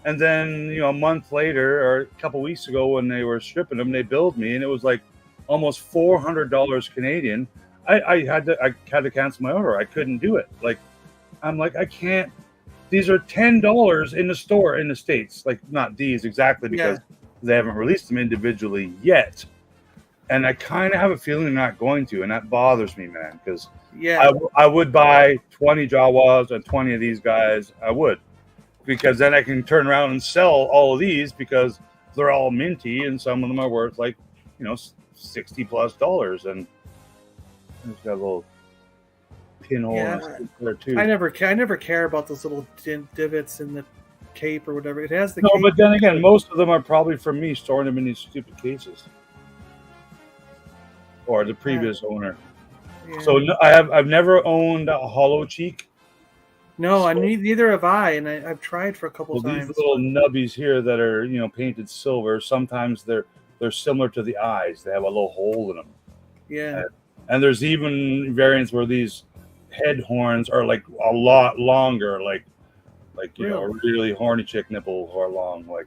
And then, a month later or a couple weeks ago when they were shipping them, they billed me, and it was like almost $400 Canadian. I had to cancel my order. I couldn't do it. Like, I'm like, I can't. These are $10 in the store in the States. Like, not these exactly because they haven't released them individually yet. And I kind of have a feeling they're not going to, and that bothers me, man. Because I would buy 20 Jawas and 20 of these guys. I would. Because then I can turn around and sell all of these because they're all minty and some of them are worth like, $60+ and it's got a little pinhole there too. I never care about those little divots in the cape or whatever. It has the cape. But then again, cape. most of them are probably from me storing them in these stupid cases or the previous owner. Yeah. So I've never owned a hollow cheek. No, neither have I, and I've tried for a couple times. These little nubbies here that are, painted silver, sometimes they're similar to the eyes. They have a little hole in them. Yeah. And there's even variants where these head horns are like a lot longer, like a really horny chick nipple are long. Like,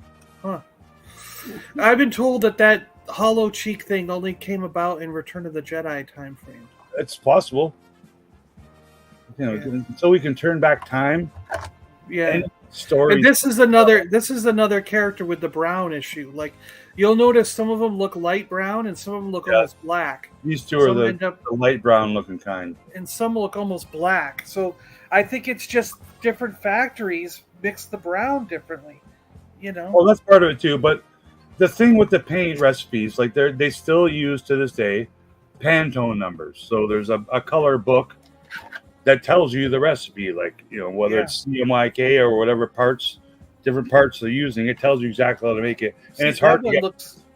I've been told that hollow cheek thing only came about in Return of the Jedi time frame. It's possible. So we can turn back time. Yeah. Story. And this is another character with the brown issue. Like, you'll notice some of them look light brown and some of them look almost black. These two are the light brown looking kind. And some look almost black. So I think it's just different factories mix the brown differently. Well, that's part of it too. But the thing with the paint recipes, like they still use to this day Pantone numbers. So there's a color book that tells you the recipe, like, whether it's CMYK or whatever different parts they're using, it tells you exactly how to make it. And it's hard to get.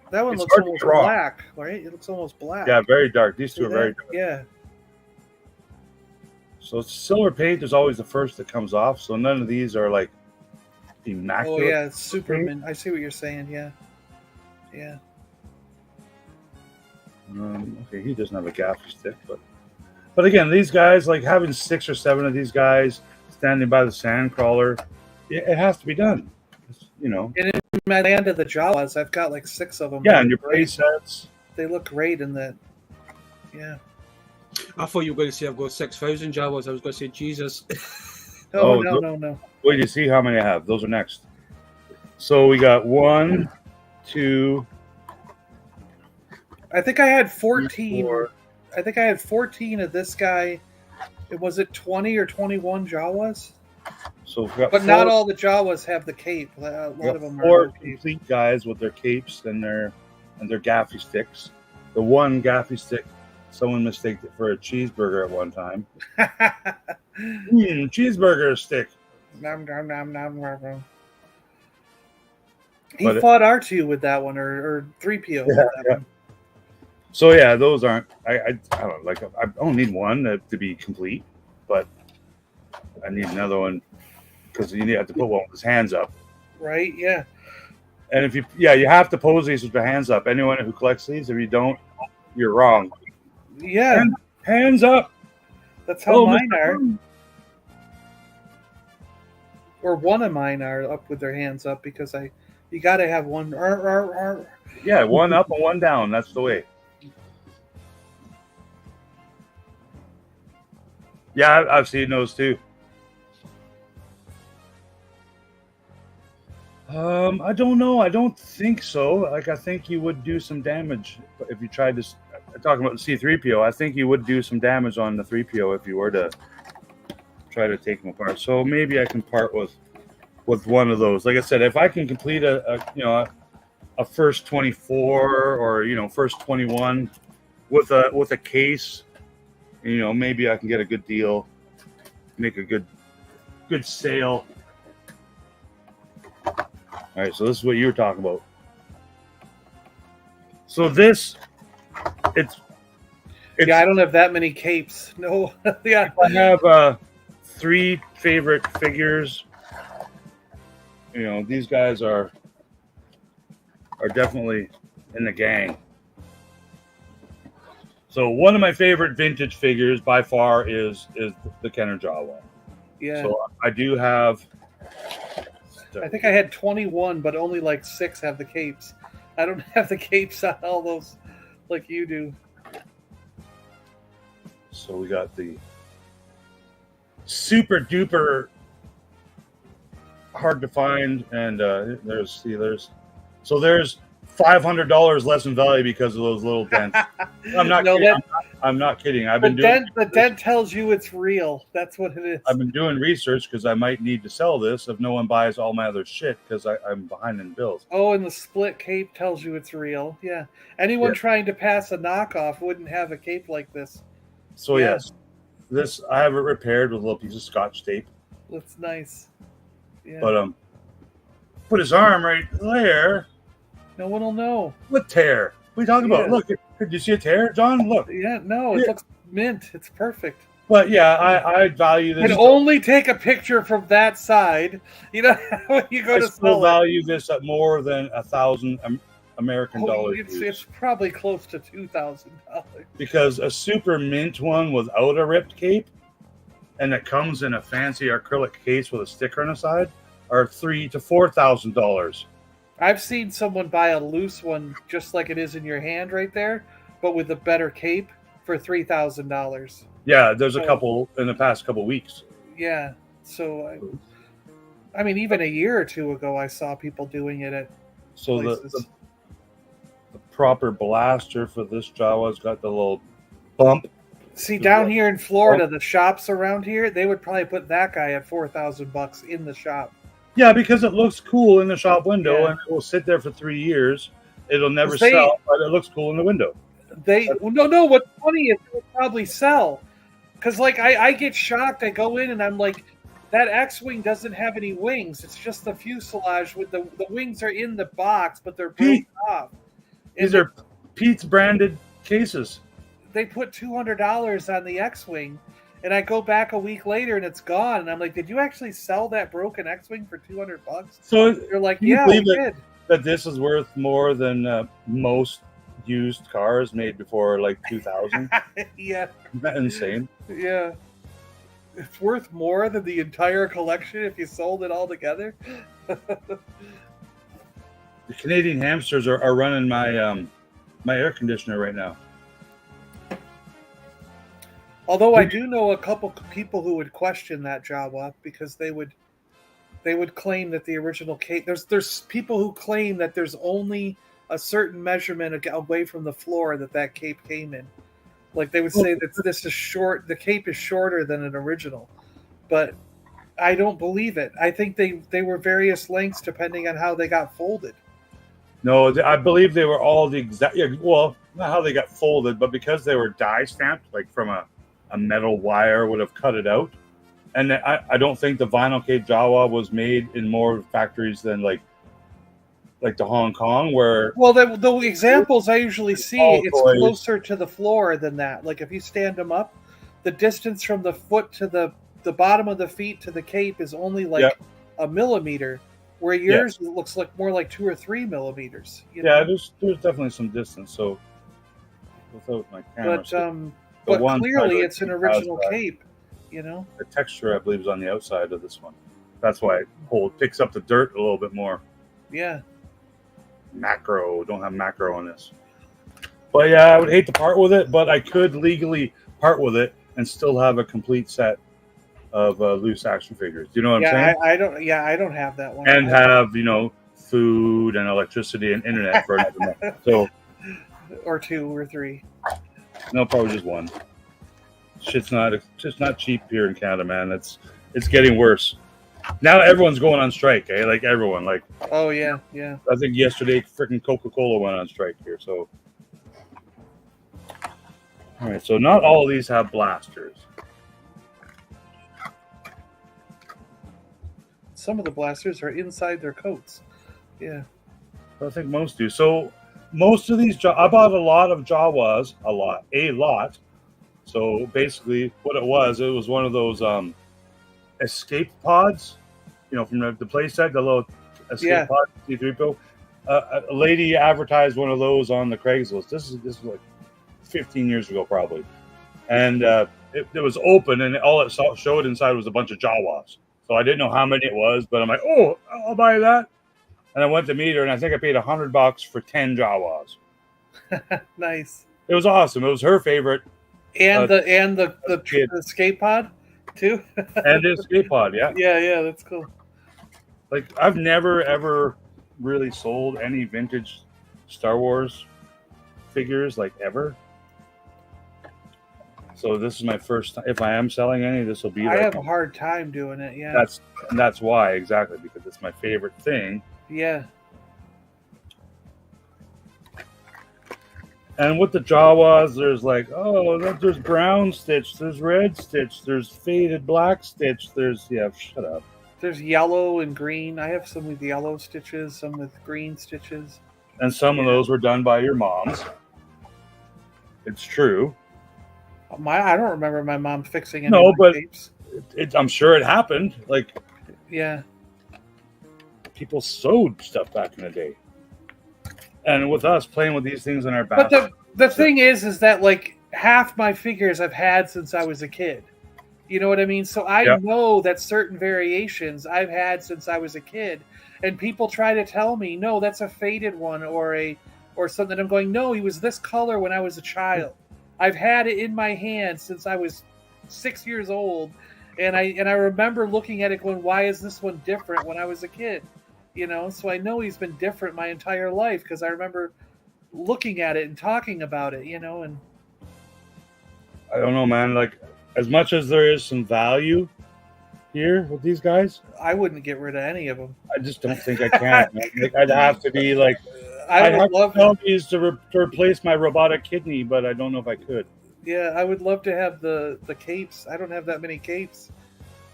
That one looks almost black, right? It looks almost black. Yeah, very dark. These two are very dark. Yeah. So silver paint is always the first that comes off. So none of these are like immaculate. Oh, yeah, it's Superman. I see what you're saying, yeah. Yeah. Okay, he doesn't have a gaffer stick, but again, these guys, like having 6 or 7 of these guys standing by the sand crawler, it has to be done. You know. And in my land of the Jawas, I've got like 6 of them. Yeah, and your play sets. They look great in that. Yeah. I thought you were going to say I've got 6,000 Jawas. I was going to say Jesus. Oh, no. Wait, you see how many I have? Those are next. So we got 1, 2. I think I had 14. 4. I think I had 14 of this guy. Was it 20 or 21 Jawas? So we've got But 4, not all the Jawas have the cape. A lot of them are 4 no cape. complete guys with their capes and their gaffy sticks. The one gaffy stick, someone mistaked it for a cheeseburger at one time. Cheeseburger stick. Nom, nom, nom, nom, nom, nom. He But fought R2 with that one, or 3PO with that one. So yeah, those aren't. I don't like. I don't need one to be complete, but I need another one because you have to put one with his hands up. Right? Yeah. And if you have to pose these with your hands up. Anyone who collects these, if you don't, you're wrong. Yeah. Hands up. That's how mine Mr. are. Brown. Or one of mine are up with their hands up because you got to have one. Yeah, one up and one down. That's the way. Yeah, I've seen those too. I don't know. I don't think so. Like, I think you would do some damage if you tried to. Talking about the C-3PO, I think you would do some damage on the 3PO if you were to try to take them apart. So maybe I can part with one of those. Like I said, if I can complete a first 24 or first 21 with a case, maybe I can get a good deal, make a good sale. All right, so this is what you were talking about. So this, it's yeah, I don't have that many capes. No, yeah. I have 3 favorite figures. These guys are definitely in the gang. So one of my favorite vintage figures by far is the Kenner Jawa. Yeah. So I do have. I think I had 21, but only like 6 have the capes. I don't have the capes on all those like you do. So we got the super duper hard to find, and there's $500 less in value because of those little dents. I'm not kidding. I'm not kidding. The dent tells you it's real. That's what it is. I've been doing research because I might need to sell this if no one buys all my other shit because I'm behind in bills. Oh, and the split cape tells you it's real. Yeah. Anyone trying to pass a knockoff wouldn't have a cape like this. So yes, this I have it repaired with a little piece of Scotch tape. That's nice. Yeah. But put his arm right there. No one will know. What tear? What are you talking about? Look, did you see a tear, John? Look. Yeah, no, it looks mint. It's perfect. But yeah, I value this. And only take a picture from that side. When you go I to still sell value this at more than $1,000 American dollars. It's probably close to $2,000. Because a super mint one without a ripped cape, and it comes in a fancy acrylic case with a sticker on the side, are $3,000 to $4,000. I've seen someone buy a loose one just like it is in your hand right there, but with a better cape for $3,000. Yeah, there's a couple in the past couple weeks. Yeah, so I mean, even a year or two ago, I saw people doing it at places. The proper blaster for this Jawa's got the little bump. See, down here in Florida, the shops around here, they would probably put that guy at $4,000 in the shop. Yeah, because it looks cool in the shop window, and it will sit there for 3 years. It'll never sell, but it looks cool in the window. No. What's funny is it would probably sell, because like I get shocked. I go in and I'm like, that X-wing doesn't have any wings. It's just the fuselage with the wings are in the box, but they're broken off. These are Pete's branded cases. They put $200 on the X-wing, and I go back a week later and it's gone. And I'm like, did you actually sell that broken X-wing for $200? So they're like, yeah, we did. that this is worth more than most used cars made before like 2000? Yeah, Isn't that insane? yeah. It's worth more than the entire collection if you sold it all together. The Canadian hamsters are running my my air conditioner right now. Although I do know a couple people who would question that Jawa because they would claim that the original cape. There's people who claim that there's only a certain measurement away from the floor that cape came in. Like they would say that this is short. The cape is shorter than an original, but I don't believe it. I think they were various lengths depending on how they got folded. No, I believe they were all the exact. Yeah, well, not how they got folded, but because they were die stamped, like from a metal wire would have cut it out. And I don't think the vinyl cape Jawa was made in more factories than like the Hong Kong, where the examples I usually see, it's toys. closer to the floor than that. Like if you stand them up, the distance from the foot to the bottom of the feet to the cape is only like a millimeter, where yours looks like more like 2 or 3 millimeters. You know? There's definitely some distance. So without my camera, but clearly it's an original cape. You know, the texture I believe is on the outside of this one. That's why it picks up the dirt a little bit more. Yeah. Don't have macro on this. But yeah, I would hate to part with it, but I could legally part with it and still have a complete set of loose action figures. Do you know what I'm saying? I don't have that one. And have food and electricity and internet for another month. So, or 2 or 3. No, probably just 1. Shit's not cheap here in Canada, man. It's getting worse. Now everyone's going on strike, eh? Like everyone. Like, oh yeah. I think yesterday freaking Coca-Cola went on strike here. So, all right. So not all of these have blasters. Some of the blasters are inside their coats. Yeah. I think most do. So most of these, I bought a lot of Jawas, a lot. So basically, what it was one of those escape pods, from the playset, the little escape pod, C3PO. A lady advertised one of those on the Craigslist. This is like 15 years ago, probably, and it was open, and all it showed inside was a bunch of Jawas. So I didn't know how many it was, but I'm like, oh, I'll buy that. And I went to meet her, and I think I paid $100 for 10 Jawas. Nice. It was awesome. It was her favorite. And the escape pod too. And the escape pod, yeah. Yeah, that's cool. Like I've never ever really sold any vintage Star Wars figures, like ever. So this is my first time. If I am selling any, this will be. I have a hard time doing it. Yeah. That's why, exactly, because it's my favorite thing. Yeah. And with the Jawas, there's there's brown stitch, there's red stitch, there's faded black stitch, shut up. There's yellow and green. I have some with yellow stitches, some with green stitches. And some of those were done by your moms. It's true. I don't remember my mom fixing any No, but tapes. I'm sure it happened. Like, yeah. People sewed stuff back in the day. And with us playing with these things in our back. But the thing is that like half my figures I've had since I was a kid. You know what I mean? So I know that certain variations I've had since I was a kid, and people try to tell me, no, that's a faded one or something. I'm going, no, he was this color when I was a child. I've had it in my hand since I was 6 years old, and I remember looking at it going, why is this one different when I was a kid? So I know he's been different my entire life because I remember looking at it and talking about it, and I don't know, man. Like, as much as there is some value here with these guys, I wouldn't get rid of any of them. I just don't think I can. Like, I'd have to be like, I would love to replace my robotic kidney, but I don't know if I could. Yeah, I would love to have the capes. I don't have that many capes.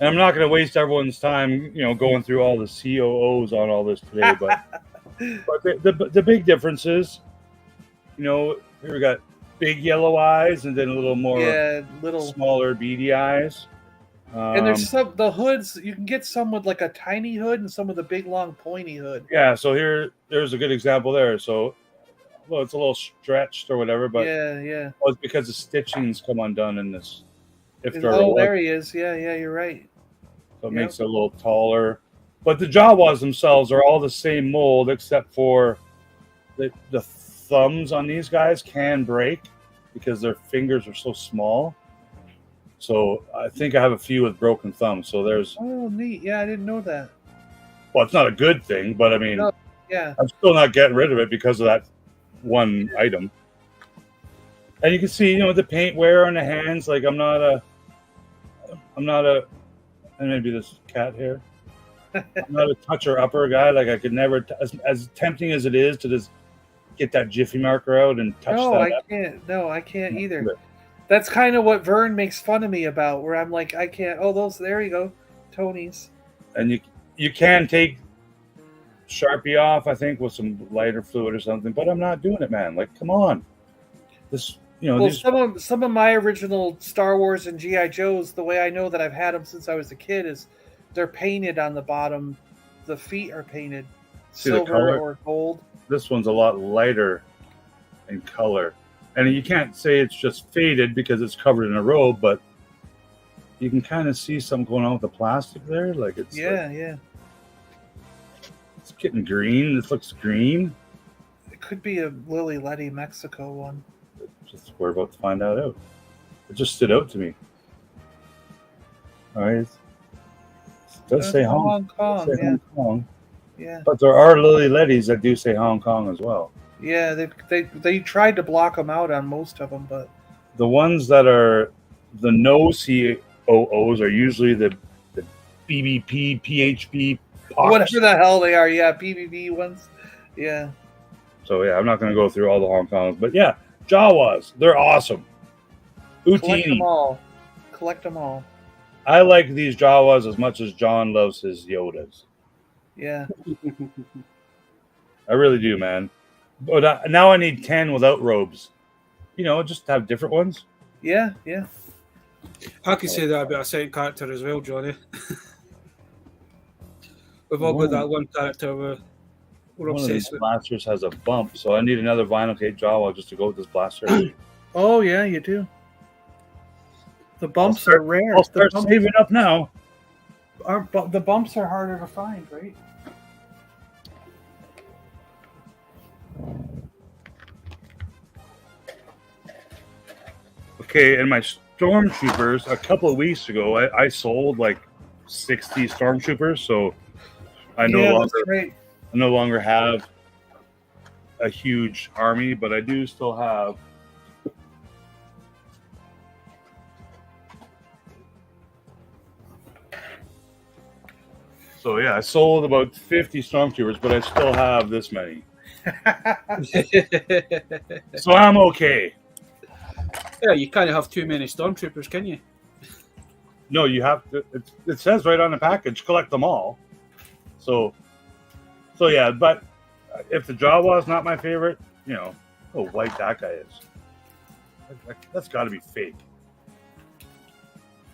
And I'm not going to waste everyone's time, going through all the COOs on all this today. But the big difference is, here we got big yellow eyes and then a little more, smaller beady eyes. And there's the hoods. You can get some with like a tiny hood and some with a big, long, pointy hood. Yeah, so there's a good example there. So, well, it's a little stretched or whatever, but yeah. well, it's because the stitchings come undone in this. There he is. Yeah, you're right. So it makes it a little taller. But the Jawas themselves are all the same mold, except for the thumbs on these guys can break because their fingers are so small. So I think I have a few with broken thumbs. So there's... Oh, neat. Yeah, I didn't know that. Well, it's not a good thing, but I mean, yeah, I'm still not getting rid of it because of that one item. And you can see, the paint wear on the hands. Like I'm not a, and maybe this cat hair. I'm not a toucher upper guy. Like I could never, as tempting as it is to just get that Jiffy marker out and touch that. I can't. No, I can't either. That's kind of what Vern makes fun of me about, where I'm like, I can't. Oh, there you go, Tony's. And you can take Sharpie off, I think, with some lighter fluid or something, but I'm not doing it, man. Like, come on. This, some of my original Star Wars and GI Joes, the way I know that I've had them since I was a kid is they're painted on the bottom. The feet are painted silver or gold. This one's a lot lighter in color. And you can't say it's just faded because it's covered in a robe, but you can kind of see something going on with the plastic there. Like it's yeah. It's getting green. This looks green. It could be a Lily Letty Mexico one. Just we're about to find out. It just stood out to me. All right. It does say Hong Kong. Hong Kong. Yeah. But there are Lily Lettys that do say Hong Kong as well. Yeah, they tried to block them out on most of them, but the ones that are the no COOs are usually the BBP, PHP, POX. Whatever the hell they are. Yeah, BBB ones. Yeah. So yeah, I'm not going to go through all the Hong Kongs, but yeah, Jawas, they're awesome. Utini. Collect them all. I like these Jawas as much as John loves his Yodas. Yeah. I really do, man. But now I need 10 without robes. Just have different ones. Yeah. I can say that about a second character as well, Johnny. We've all got that one character we're obsessed with. Blasters has a bump, so I need another vinyl cake Jawa just to go with this blaster. Oh, yeah, you do. The bumps are rare. I'll start saving up now. The bumps are harder to find, right? Okay, and my Stormtroopers, a couple of weeks ago, I sold like 60 Stormtroopers, so I no longer have a huge army, but I do still have so yeah, I sold about 50 Stormtroopers, but I still have this many. So I'm okay. Yeah, you can't have too many Stormtroopers, can you? No, you have to. It says right on the package, collect them all. So yeah. But if the Jawa is not my favorite, how white that guy is. That's got to be fake.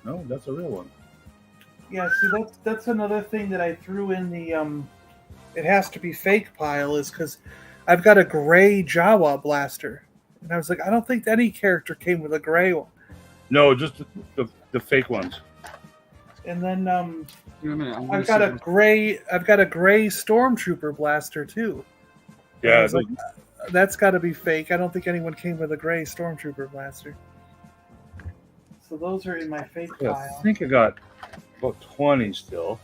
No, that's a real one. Yeah, see, that's another thing that I threw in the it has to be fake pile is because I've got a gray Jawa blaster. And I was like, I don't think any character came with a gray one. No, just the fake ones. And then I've got a gray Stormtrooper blaster too. Yeah, like, that's got to be fake. I don't think anyone came with a gray Stormtrooper blaster. So those are in my fake pile. I think I got about 20 still.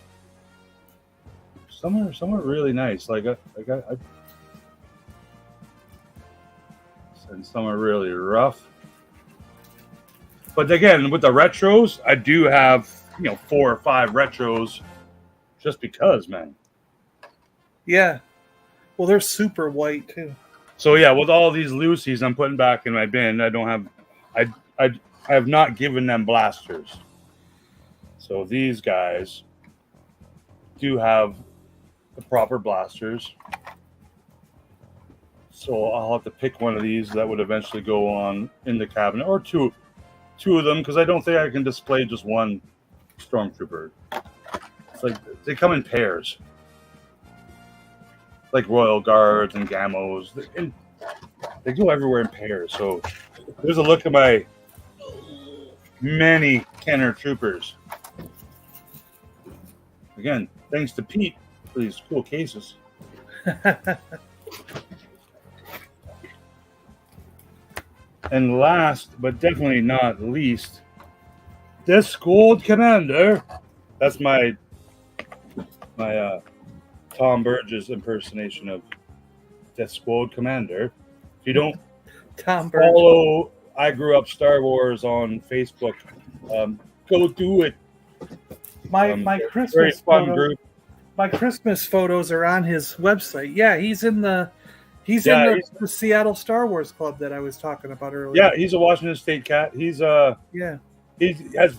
Some are really nice. And some are really rough. But again, with the retros, I do have 4 or 5 retros just because, man. Yeah. Well, they're super white too. So yeah, with all these Lucy's I'm putting back in my bin, I have not given them blasters. So these guys do have the proper blasters. So I'll have to pick one of these that would eventually go on in the cabinet, or two of them, because I don't think I can display just one Stormtrooper. It's like they come in pairs, like Royal Guards and Gamos. They go everywhere in pairs. So there's a look at my many Kenner Troopers. Again, thanks to Pete for these cool cases. And last, but definitely not least, this Squad Commander. That's my Tom Burgess impersonation of Death Squad Commander. If you don't follow I Grew Up Star Wars on Facebook, go do it. My Christmas group. My Christmas photos are on his website. Yeah, he's in the the Seattle Star Wars Club that I was talking about earlier. Yeah, he's a Washington State cat. He's he has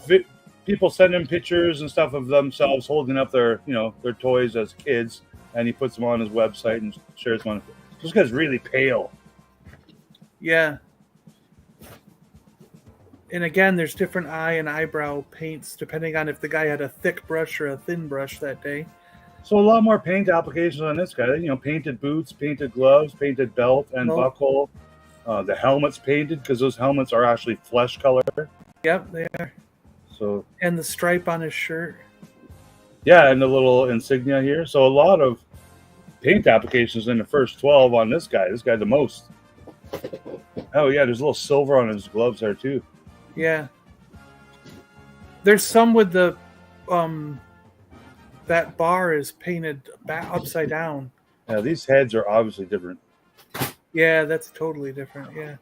people send him pictures and stuff of themselves holding up their their toys as kids, and he puts them on his website and shares one. This guy's really pale. Yeah. And again, there's different eye and eyebrow paints depending on if the guy had a thick brush or a thin brush that day. So a lot more paint applications on this guy. Painted boots, painted gloves, painted belt and buckle. The helmet's painted because those helmets are actually flesh color. Yep, they are. So and the stripe on his shirt. Yeah, and the little insignia here. So a lot of paint applications in the first 12 on this guy. This guy the most. Oh yeah, there's a little silver on his gloves there too. Yeah. There's some with the that bar is painted upside down. Yeah, these heads are obviously different. Yeah, that's totally different. Yeah.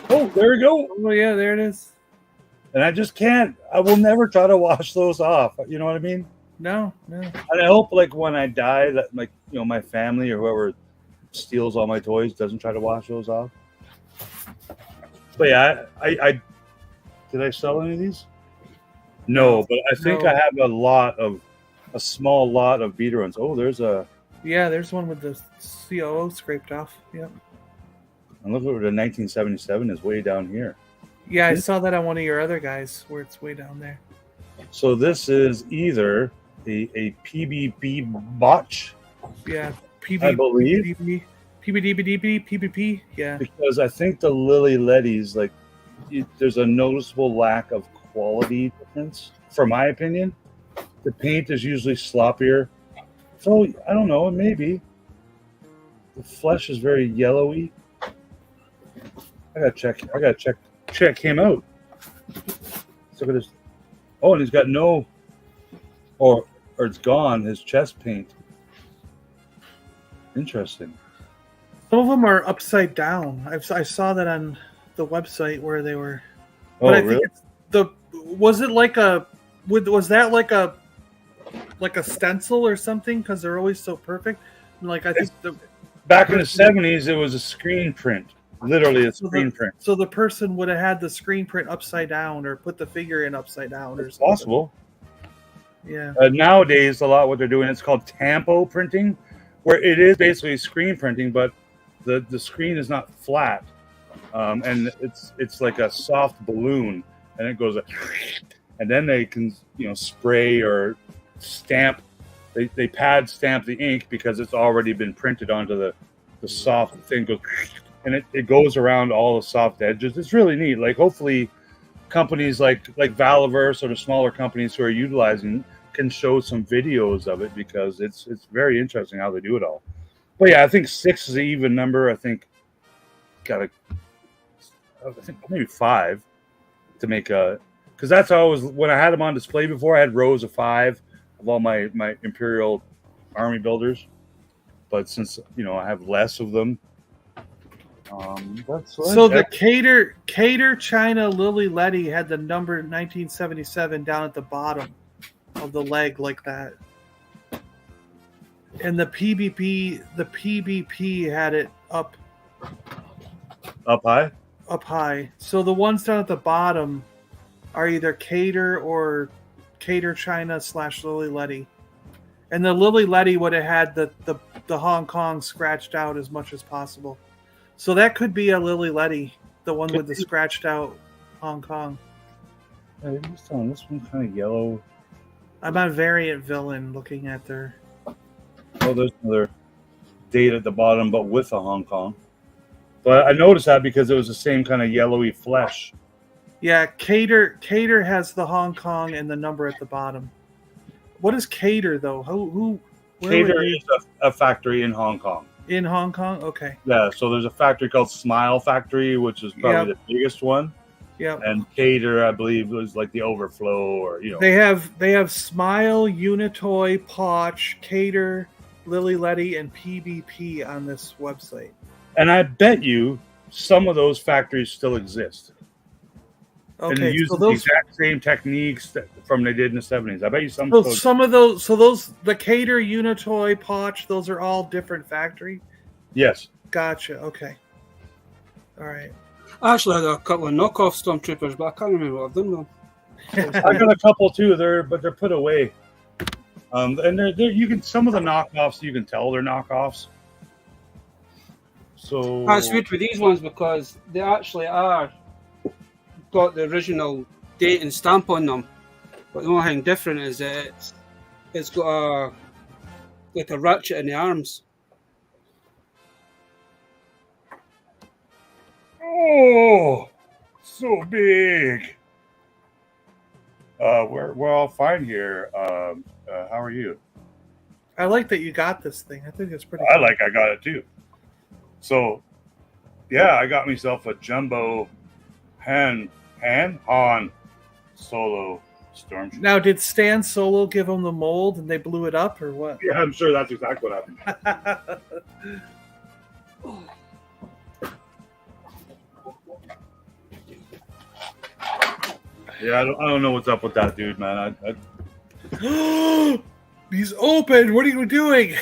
Oh, there we go. Oh yeah, there it is. And I just can't. I will never try to wash those off. You know what I mean? No. And I hope, like, when I die, that my family or whoever steals all my toys doesn't try to wash those off. But yeah, I did I sell any of these? No, but I think I have a small lot of beater ones. Oh, there's one with the COO scraped off. Yep. And look at the 1977 is way down here. Yeah, I saw that on one of your other guys where it's way down there. So this is either a PBB botch. Yeah, I believe. PBDBDB, yeah. Because I think the Lily Letties, there's a noticeable lack of quality difference, for my opinion. The paint is usually sloppier. So, I don't know, maybe. The flesh is very yellowy. I gotta check him out. Let's look at this. Oh, and he's got or it's gone, his chest paint. Interesting. Some of them are upside down. I saw that on the website where they were. But I think really? Was it like was that like a stencil or something? Because they're always so perfect. I think back in the 70s, it was a screen print. Literally a screen print. So the person would have had the screen print upside down or put the figure in upside down or something. Possible. Yeah. Nowadays, a lot of what they're doing, it's called tampo printing, where it is basically screen printing, but the screen is not flat, and it's like a soft balloon, and it goes, and then they can spray or stamp. They pad stamp the ink because it's already been printed onto the soft thing. Goes, and it goes around all the soft edges. It's really neat. Hopefully, companies like Valaverse or the smaller companies who are utilizing can show some videos of it because it's very interesting how they do it all. But yeah, I think 6 is an even number. I think maybe 5 to make because that's how I was when I had them on display before. I had rows of 5 of all my Imperial Army builders, but since I have less of them. So the Cater China Lily Letty had the number 1977 down at the bottom of the leg like that. And the PBP had it up high. Up high. So the ones down at the bottom are either Cater or Cater China / Lily Letty. And the Lily Letty would have had the Hong Kong scratched out as much as possible. So that could be a Lily Letty, the one with the scratched out Hong Kong. This one's kind of yellow. I'm on Variant Villain looking at their. Oh, there's another date at the bottom, but with a Hong Kong. But I noticed that because it was the same kind of yellowy flesh. Yeah, Cater has the Hong Kong and the number at the bottom. What is Cater though? Where Cater is a factory in Hong Kong. in Hong Kong? Okay. Yeah, so there's a factory called Smile Factory, which is probably the biggest one. Yeah. And Cater, I believe, was like the overflow, or They have Smile, Unitoy, Potch, Cater, Lily Letty, and PBP on this website. And I bet you some of those factories still exist. Okay, And they use the exact same techniques from they did in the 70s. I bet you some. So some of those, the Cater, Unitoy, Potch, those are all different factory. Yes. Gotcha. Okay. All right. I actually had a couple of knockoff Stormtroopers, but I can't remember what I've done with them. I got a couple too. But they're put away. And they're you can some of the knockoffs you can tell they're knockoffs. So That's weird with these ones because they actually are got the original date and stamp on them, but the only thing different is that it's got a ratchet in the arms. Oh, so big. We're all fine here. How are you? I like that you got this thing. I think it's pretty. I got it too. So, yeah, I got myself a jumbo Han Solo Stormtrooper. Now, did Stan Solo give them the mold and they blew it up, or what? Yeah, I'm sure that's exactly what happened. Yeah, I don't know what's up with that dude, man. He's open. What are you doing?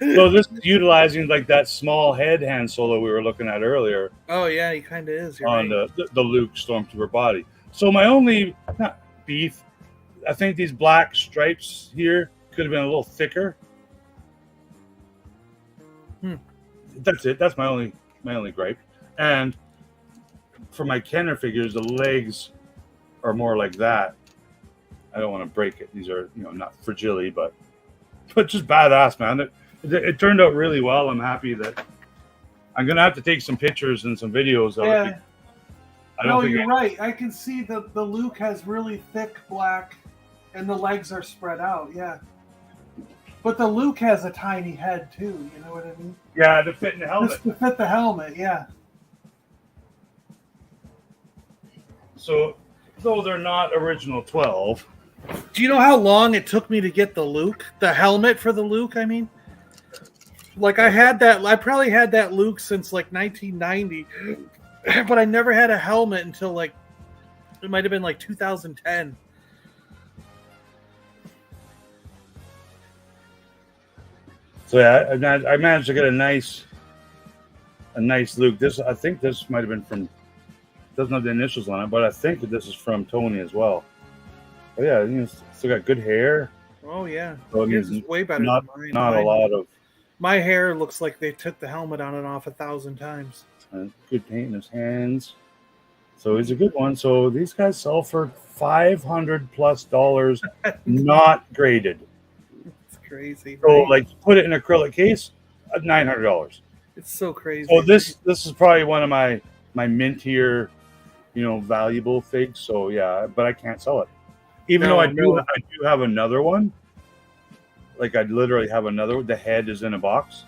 So this is utilizing like that small head Han Solo we were looking at earlier. Oh yeah, he kind of is. You're on right. the Luke Stormtrooper body. So my only not beef, I think these black stripes here could have been a little thicker. That's it. That's my only gripe. And for my Kenner figures, the legs are more like that. I don't want to break it. These are, not fragile, but just badass, man. It turned out really well. I'm happy that I'm gonna have to take some pictures and some videos of it. No, you're right. I can see the Luke has really thick black, and the legs are spread out. Yeah, but the Luke has a tiny head too. You know what I mean? Yeah, to fit in the helmet. Just to fit the helmet. Yeah. So, though they're not original 12. Do you know how long it took me to get the helmet for the Luke? I mean, like I probably had that Luke since like 1990, but I never had a helmet until like it might have been like 2010. So yeah, I managed to get a nice Luke. I think this might have been from. Doesn't have the initials on it, but I think that this is from Tony as well. But yeah, still got good hair. Oh yeah, so yours is way better not, than mine. Not a lot of. My hair looks like they took the helmet on and off 1,000 times. Good paint in his hands. So he's a good one. So these guys sell for $500+ not graded. It's crazy. So like put it in an acrylic case, $900. It's so crazy. So this is probably one of my mintier, valuable figs. So yeah, but I can't sell it. Even though I do have another one. Like I literally have another. The head is in a box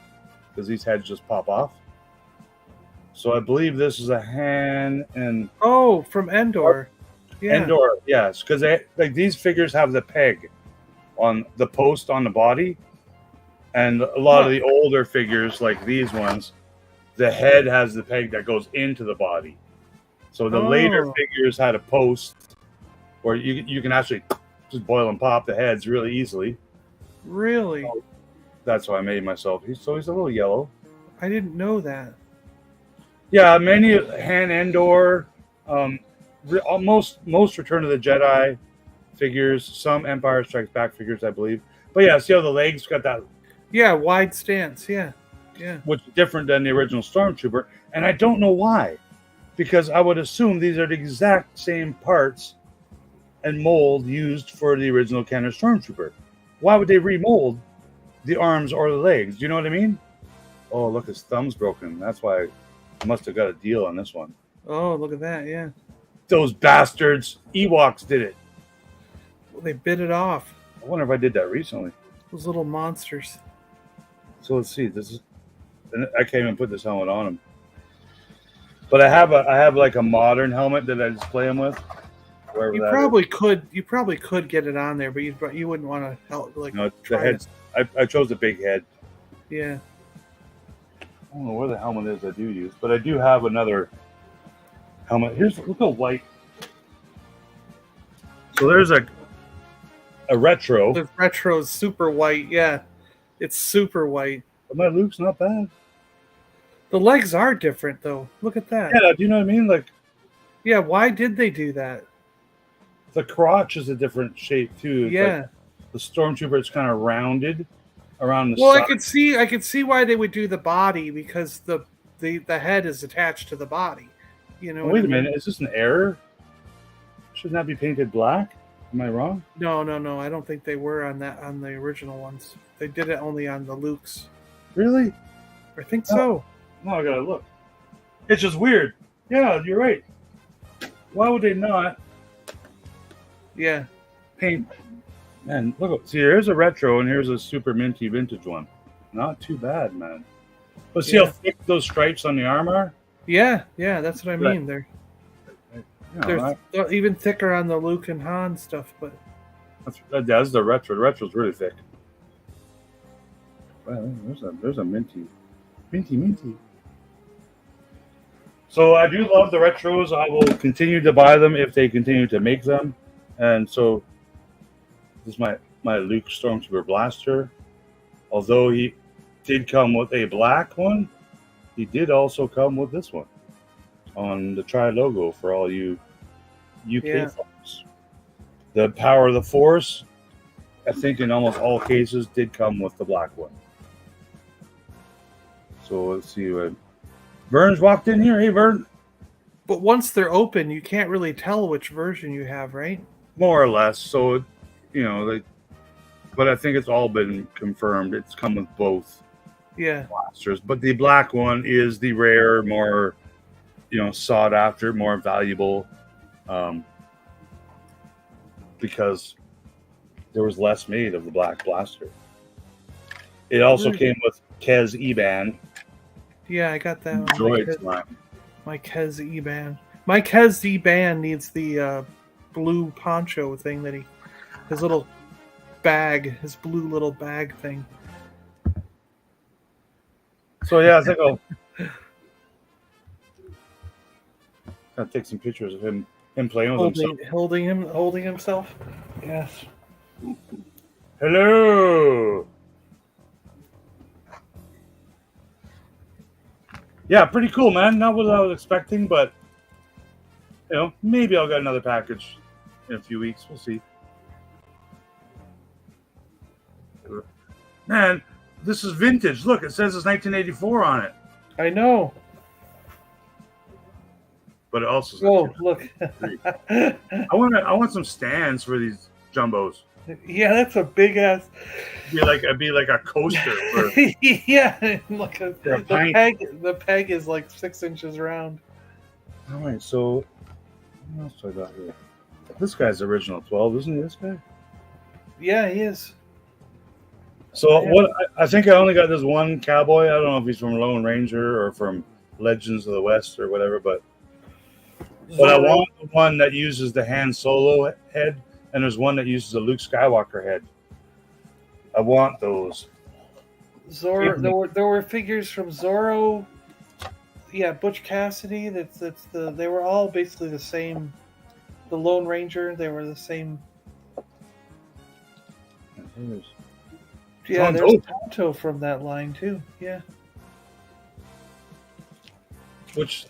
because these heads just pop off. So I believe this is a Han and from Endor. Yeah. Endor, yes, because these figures have the peg on the post on the body, and a lot of the older figures like these ones, the head has the peg that goes into the body. So the later figures had a post where you can actually just boil and pop the heads really easily. Really? So that's why I made myself. He's a little yellow. I didn't know that. Yeah, many Han Endor, most Return of the Jedi figures, some Empire Strikes Back figures, I believe. But yeah, see how the legs got that? Yeah, wide stance. Yeah. Which is different than the original Stormtrooper, and I don't know why. because I would assume these are the exact same parts and mold used for the original Kenner Stormtrooper. Why would they remold the arms or the legs? Do you know what I mean? Oh, look, his thumb's broken. That's why I must have got a deal on this one. Oh, look at that! Yeah, Those bastards. Ewoks did it. well, they bit it off. I wonder if I did that recently. Those little monsters. So let's see. This is. And I can't even put this helmet on him. But I have like a modern helmet that I just play him with. You probably could. You probably could get it on there, but you wouldn't want to help. Like, No, the head. I chose the big head. Yeah. I don't know where the helmet is I do use, but I do have another helmet. Look how white. So there's a retro. The retro's super white. Yeah, it's super white. But my Luke's not bad. The legs are different though. Look at that. Yeah, do you know what I mean? Like Yeah. Why did they do that? the crotch is a different shape too. It's Yeah. like the Stormtrooper is kind of rounded around the Well, side. I could see why they would do the body because the head is attached to the body. You know. Wait what a I mean? minute, is this an error? Shouldn't that be painted black? Am I wrong? No. I don't think they were on the original ones. They did it only on the Luke's. Really? I think so. No, I gotta look. It's just weird. Yeah, you're right. Why would they not Yeah. paint? Man, look. See, here's a retro and here's a super minty vintage one. Not too bad, man. But see Yeah. how thick those stripes on the arm are? Yeah. That's what I Right. mean. They're You know, they're even thicker on the Luke and Han stuff, but that's the retro. The retro's really thick. Well, there's a minty. So I do love the retros. I will continue to buy them if they continue to make them. And so this is my Luke Stormtrooper blaster. Although he did come with a black one, he did also come with this one on the Tri logo for all you UK Yeah. folks. The Power of the Force, I think in almost all cases, did come with the black one. So let's see what Vern's walked in here. Hey, Vern. but once they're open, you can't really tell which version you have, right? More or less. So, you know, but I think it's all been confirmed. It's come with both Yeah. blasters. But the black one is the rare, more, sought after, more valuable, because there was less made of the black blaster. It also came with Kez E-Band. Yeah, I got that one. Droids line. My Kez E-Band. My Kez E-Band needs the blue poncho thing that his little bag, his blue little bag thing. So yeah, I think I'll take some pictures of him playing with himself. Holding himself. Yes. Hello. Yeah, pretty cool, man. Not what I was expecting, but maybe I'll get another package in a few weeks. We'll see. Man, this is vintage. Look, it says it's 1984 on it, I know. but it also says Oh, look. I want some stands for these jumbos. Yeah, that's a big ass. It'd be like a coaster. For, Yeah, look, For a pint. the peg is like 6 inches round. all right, so what else do I got here? This guy's original 12, isn't he? This guy. Yeah, he is. So Yeah. what? I think I only got this one cowboy. I don't know if he's from Lone Ranger or from Legends of the West or whatever, but I want the one that uses the Han Solo head, and there's one that uses a Luke Skywalker head. I want those. Zorro. There were figures from Zorro. Yeah, Butch Cassidy. They were all basically the same. The Lone Ranger. They were the same. Yeah, there's Tonto from that line too. Yeah. Which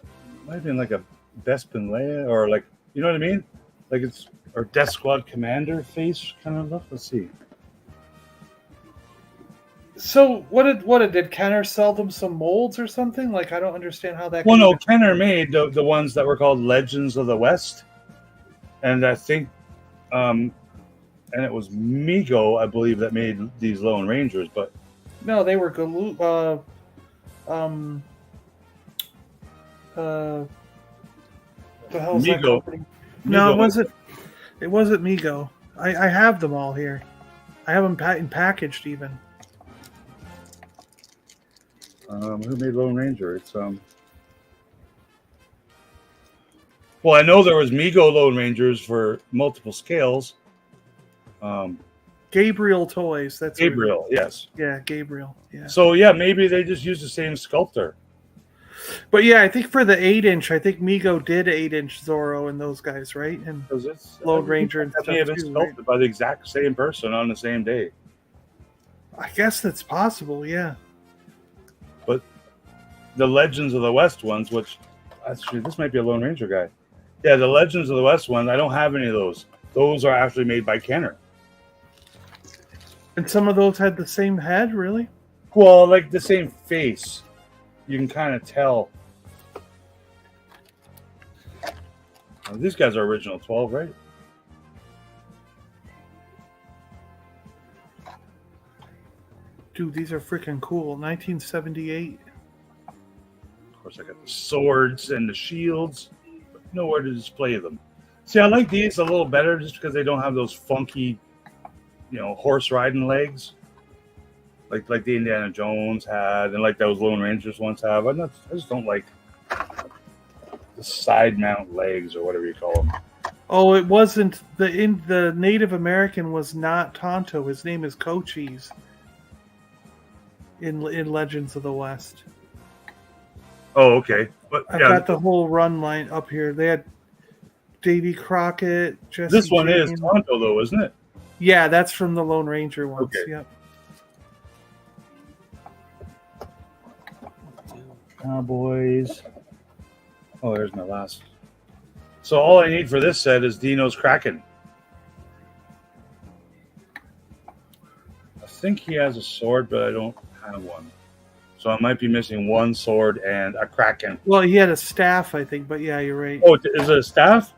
might have been like a Bespin Leia, or like, you know what I mean? Like it's, or Death Squad Commander face kind of look. Let's see. So did Kenner sell them some molds or something? Like I don't understand how that. Well, no, even- Kenner made the ones that were called Legends of the West, and I think, and it was Mego, I believe, that made these Lone Rangers. But No, they were the hell's that Mego. company? No, Mego. it wasn't. It wasn't Mego. I have them all here. I have them packaged even. Who made Lone Ranger? It's Well, I know there was Mego Lone Rangers for multiple scales. Gabriel Toys. That's who- Gabriel, yes. Yeah, Gabriel. Yeah. So yeah, maybe they just used the same sculptor. But yeah, I think for the 8-inch, I think Mego did 8-inch Zorro and those guys, right? And Because it's Lone Ranger and that may have stuff been too, sculpted by the exact same person on the same day. I guess that's possible. Yeah. But the Legends of the West ones, which actually this might be a Lone Ranger guy. Yeah, the Legends of the West ones, I don't have any of those. Those are actually made by Kenner. And some of those had the same head, really? Well, like the same face. You can kind of tell. These guys are original 12, right? Dude, these are freaking cool. 1978. Of course, I got the swords and the shields, but nowhere to display them. See, I like these a little better just because they don't have those funky, horse riding legs, like the Indiana Jones had, and like those Lone Rangers once have. I just don't like the side mount legs or whatever you call them. Oh, it wasn't the Native American was not Tonto. His name is Cochise in Legends of the West. Oh, okay, but I've yeah, got the whole run line up here. They had Davy Crockett. Jesse this one is James. Tonto though, isn't it? Yeah, that's from the Lone Ranger ones. Okay. Yep. Cowboys. Oh, there's my last. So all I need for this set is Dino's Kraken. I think he has a sword, but I don't have one. So I might be missing one sword and a Kraken. Well, he had a staff, I think, but yeah, you're right. Oh, is it a staff?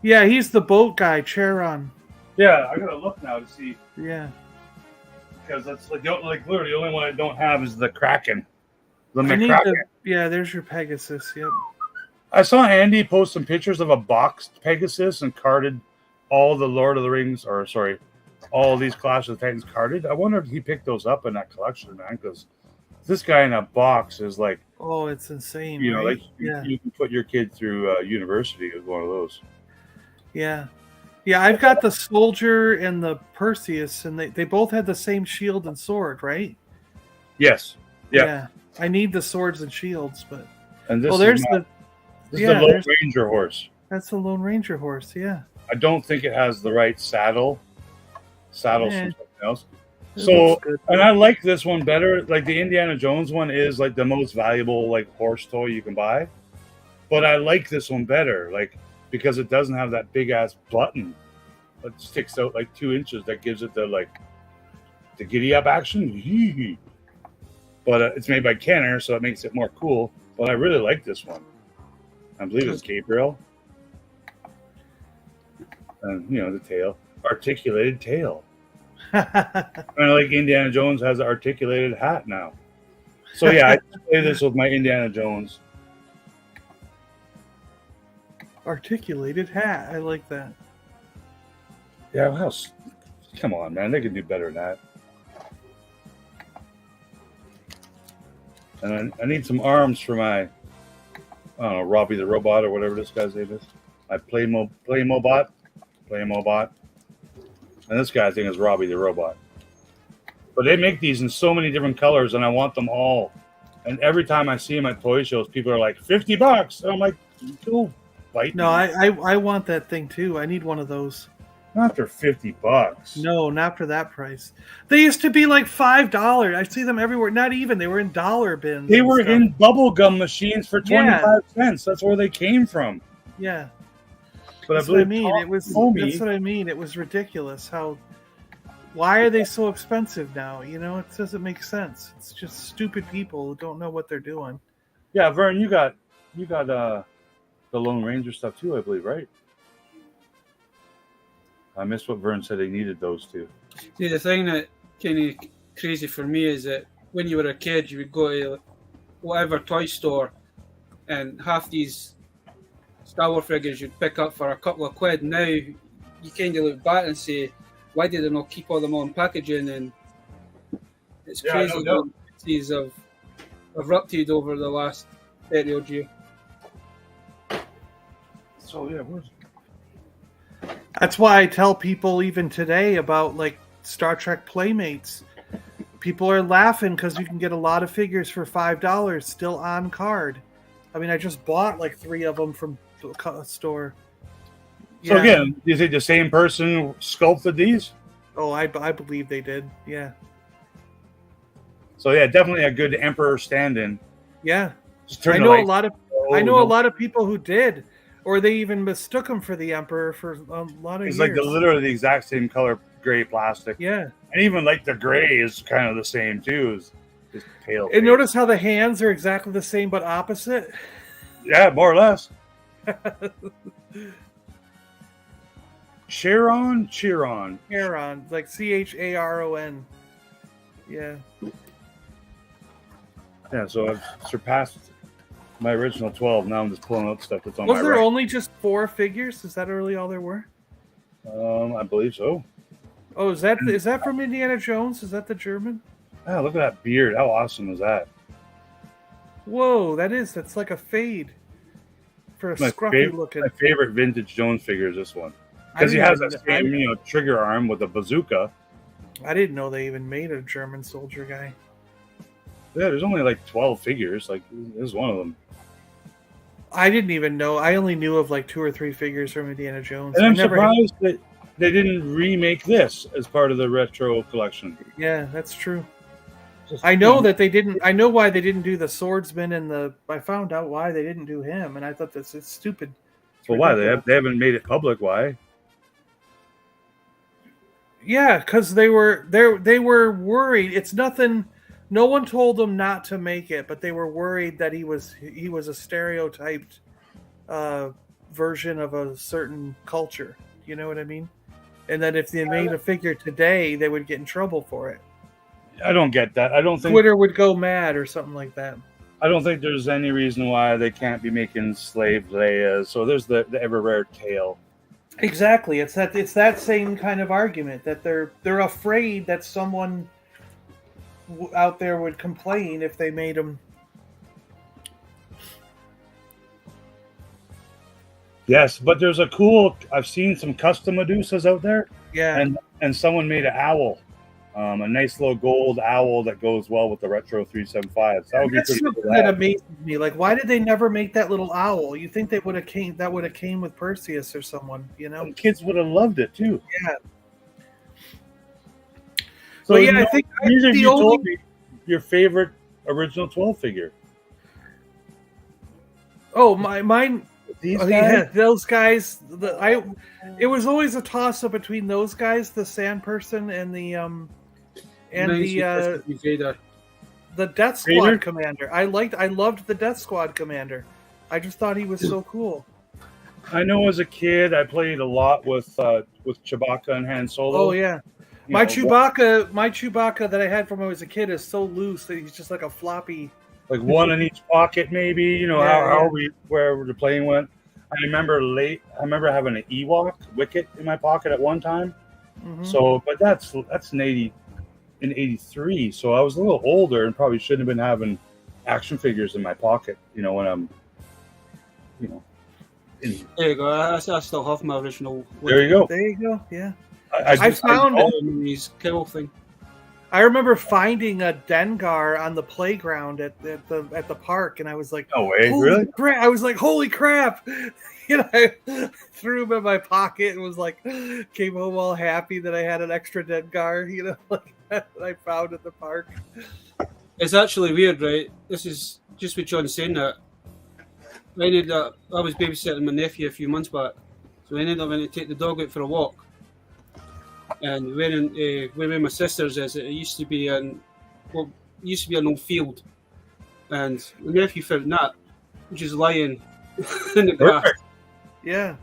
Yeah, he's the boat guy, Charon. Yeah, I gotta look now to see, Yeah. because that's like literally the only one I don't have is the Kraken. The I need McCracken. yeah, there's your Pegasus. Yep. I saw Andy post some pictures of a boxed Pegasus and carded all the Lord of the Rings, or sorry, all these Clash of the Titans carded. I wonder if he picked those up in that collection, man, because this guy in a box is like, Oh, it's insane. you know, right? like yeah, you can put your kid through university with one of those. yeah, yeah. I've got the soldier and the Perseus, and they both had the same shield and sword, right? Yes. Yeah. I need the swords and shields, but And this well, there's is the this yeah, is the Lone there's- Ranger horse. that's the Lone Ranger horse. Yeah. I don't think it has the right saddle. Saddles Eh. from something else. It So, looks good. and I like this one better. Like the Indiana Jones one is like the most valuable like horse toy you can buy. But I like this one better, like because it doesn't have that big ass button that sticks out like 2 inches that gives it the giddy up action. But it's made by Kenner, so it makes it more cool. But I really like this one. I believe it's Gabriel. And the tail, articulated tail. Kind of like Indiana Jones has an articulated hat now. So yeah, I play this with my Indiana Jones. Articulated hat. I like that. Yeah, come on, man, they can do better than that. And I need some arms for my, I don't know, Robbie the Robot or whatever this guy's name is. My Playmobot. And this guy's thing is Robbie the Robot. But they make these in so many different colors, and I want them all. And every time I see them at toy shows, people are like, $50. And I'm like, go bite No, me. I want that thing too. I need one of those. Not for $50. No, not for that price. They used to be like $5. I see them everywhere. Not even. They were in dollar bins. They and were stuff. in bubblegum machines for 25 Yeah. cents. That's where they came from. Yeah. But That's I what I believe mean. It was. Tommy- That's what I mean. It was ridiculous how Why are they so expensive now? You know, it doesn't make sense. It's just stupid people who don't know what they're doing. Yeah, Vern, you got the Lone Ranger stuff too, I believe, right? I missed what Vern said he needed those two. See, the thing that kind of crazy for me is that when you were a kid, you would go to whatever toy store, and half these Star Wars figures you'd pick up for a couple of quid. Now you kind of look back and say, why did they not keep all them on packaging? And it's crazy how these have erupted over the last 30 odd years. So yeah, That's why I tell people even today about like Star Trek Playmates. People are laughing because you can get a lot of figures for $5 still on card. I mean, I just bought like 3 of them from the store. So again, is it the same person sculpted these? Oh, I believe they did. Yeah. So yeah, definitely a good Emperor stand-in. Yeah. I know a lot of people who did, or they even mistook him for the Emperor for a lot of years. It's like literally the exact same color gray plastic. Yeah. And even like the gray is kind of the same too. It's just pale. And notice how the hands are exactly the same but opposite? Yeah, more or less. Chiron, like Charon. Yeah. Yeah, so I've surpassed my original 12. Now I'm just pulling out stuff that's on my Was there right. only just 4 figures? Is that really all there were? I believe so. Oh, is that from Indiana Jones? Is that the German? Ah, look at that beard. How awesome is that? Whoa, that's like a fade for a scruffy looking. My favorite vintage Jones figure is this one. Because he has that same, trigger arm with a bazooka. I didn't know they even made a German soldier guy. Yeah, there's only like 12 figures. Like, this is one of them. I didn't even know. I only knew of like 2 or 3 figures from Indiana Jones. And I'm surprised that they didn't remake this as part of the retro collection. Yeah, that's true. I know that they didn't. I know why they didn't do the swordsman and the. I found out why they didn't do him, and I thought it's stupid. Well, why they haven't made it public? Why? Yeah, because they were worried. It's nothing. No one told them not to make it, but they were worried that he was a stereotyped version of a certain culture. You know what I mean? And that if they made a figure today, they would get in trouble for it. I don't get that. I don't think Twitter would go mad or something like that. I don't think there's any reason why they can't be making slave Leias. So there's the ever rare tail. Exactly. It's that same kind of argument that they're afraid that someone out there would complain if they made them. Yes, but there's a cool. I've seen some custom Medusas out there. Yeah, and someone made an owl, a nice little gold owl that goes well with the retro 375. So that would be pretty cool. That amazes me. Like, why did they never make that little owl? You think they would have came with Perseus or someone? You know, and kids would have loved it too. Yeah. So yeah, I think you told me your favorite original 12 figure. Oh, mine. These guys? Yeah, those guys. It was always a toss up between those guys, the Sand Person and the Death Squad commander. I loved the Death Squad commander. I just thought he was so cool. I know as a kid I played a lot with Chewbacca and Han Solo. Oh yeah. My Chewbacca that I had from when I was a kid is so loose that he's just like a floppy. Like one in each pocket, maybe. Where the plane went. I remember having an Ewok Wicket in my pocket at one time. Mm-hmm. So, but that's in 83. So I was a little older and probably shouldn't have been having action figures in my pocket. When I'm, There you go. I still have my original. There you go. There you go. Yeah. I found his kill thing. I remember finding a Dengar on the playground at the park, and I was like, "No way, really?" I was like, "Holy crap!" I threw him in my pocket and was like, came home all happy that I had an extra Dengar, that I found at the park. It's actually weird, right? This is just what John's saying that. I was babysitting my nephew a few months back, so I ended up having to take the dog out for a walk. And where my sisters is, it used to be an old field, and my nephew found that, which is lying in the grass. Perfect. Yeah.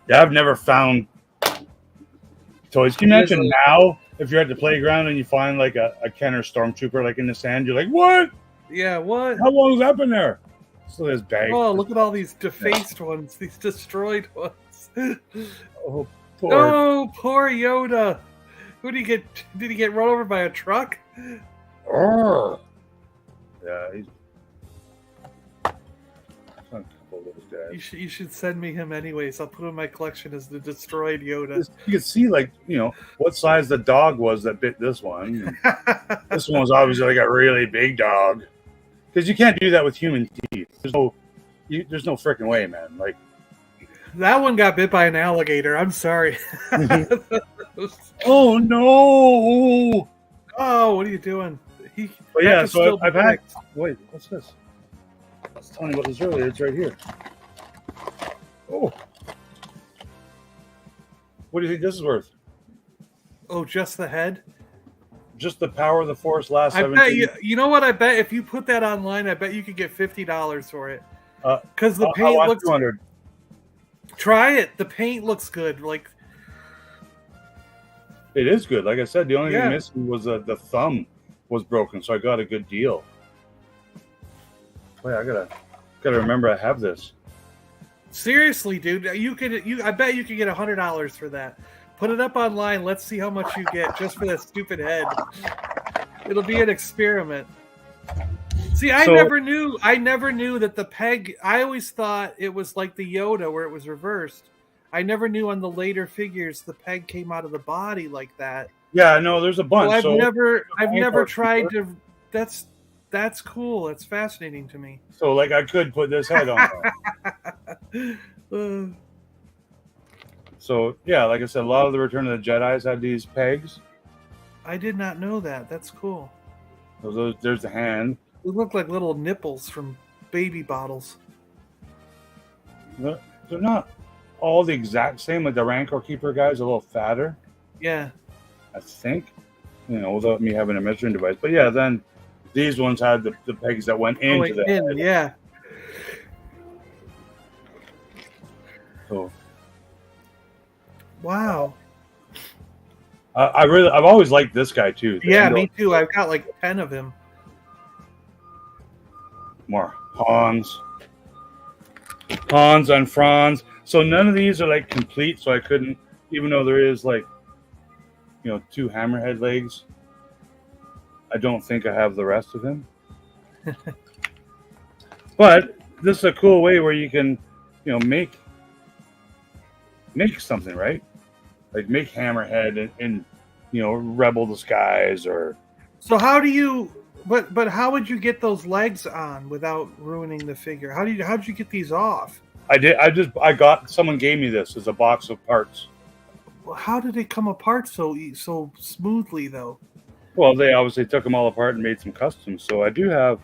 Yeah, I've never found toys. Can you imagine now if you're at the playground and you find like a Kenner Stormtrooper like in the sand? You're like, what? Yeah, what? How long has that been there? So there's bag. Oh, look at all these defaced ones, these destroyed ones. Oh, poor. Oh, poor Yoda. Who did he get? Did he get run over by a truck? Oh. Yeah, he's. You should send me him anyways. I'll put him in my collection as the destroyed Yoda. You can see, like, what size the dog was that bit this one. This one was obviously like a really big dog. Because you can't do that with human teeth. There's no freaking way, man. Like, that one got bit by an alligator. I'm sorry. oh no! Oh, what are you doing? But yeah, so I've had. Wait, what's this? I was telling you about this earlier. It's right here. Oh, what do you think this is worth? Oh, just the head? Just the power of the Force last. I bet you know what? I bet if you put that online, I bet you could get $50 for it. Because the paint looks. 200. Try it. The paint looks good. Like, it is good. Like I said, the only thing missing was the thumb was broken, so I got a good deal. Wait, I gotta remember I have this. Seriously, dude, I bet you could get $100 for that. Put it up online. Let's see how much you get just for that stupid head. It'll be an experiment. See, I never knew that the peg. I always thought it was like the Yoda where it was reversed. I never knew on the later figures the peg came out of the body like that. Yeah, no, there's a bunch. So I've never tried to. That's cool. That's fascinating to me. So, like, I could put this head on. So, yeah, like I said, a lot of the Return of the Jedis had these pegs. I did not know that. That's cool. So there's the hand. They look like little nipples from baby bottles. They're not all the exact same. Like the Rancor Keeper guy's a little fatter. Yeah. I think. Without me having a measuring device. But yeah, then these ones had the pegs that went into the head. Yeah. So, wow. I've always liked this guy too. Yeah, me too. I've got like 10 of him. More Hans and Franz. So none of these are like complete. So I couldn't, even though there is like, 2 hammerhead legs. I don't think I have the rest of him. But this is a cool way where you can, make something, right? Like make Hammerhead in Rebel disguise or. So how do you? But how would you get those legs on without ruining the figure? How did you get these off? I did. Someone gave me this as a box of parts. Well, how did they come apart so smoothly though? Well, they obviously took them all apart and made some customs. So I do have.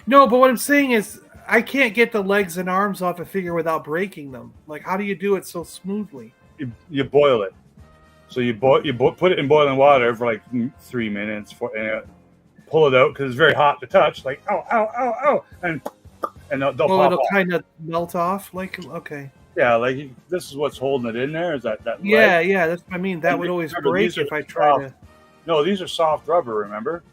No, but what I'm saying is I can't get the legs and arms off a figure without breaking them. Like, how do you do it so smoothly? You boil it. So you put it in boiling water for like 3 minutes, and pull it out because it's very hot to touch. Like ow, ow, ow, ow, and they'll pop it'll off. kind of melt off. Like, okay. Yeah, like this is what's holding it in there. Is that leg. Yeah, that's what I mean. That would always break if I try to. No, these are soft rubber. Remember,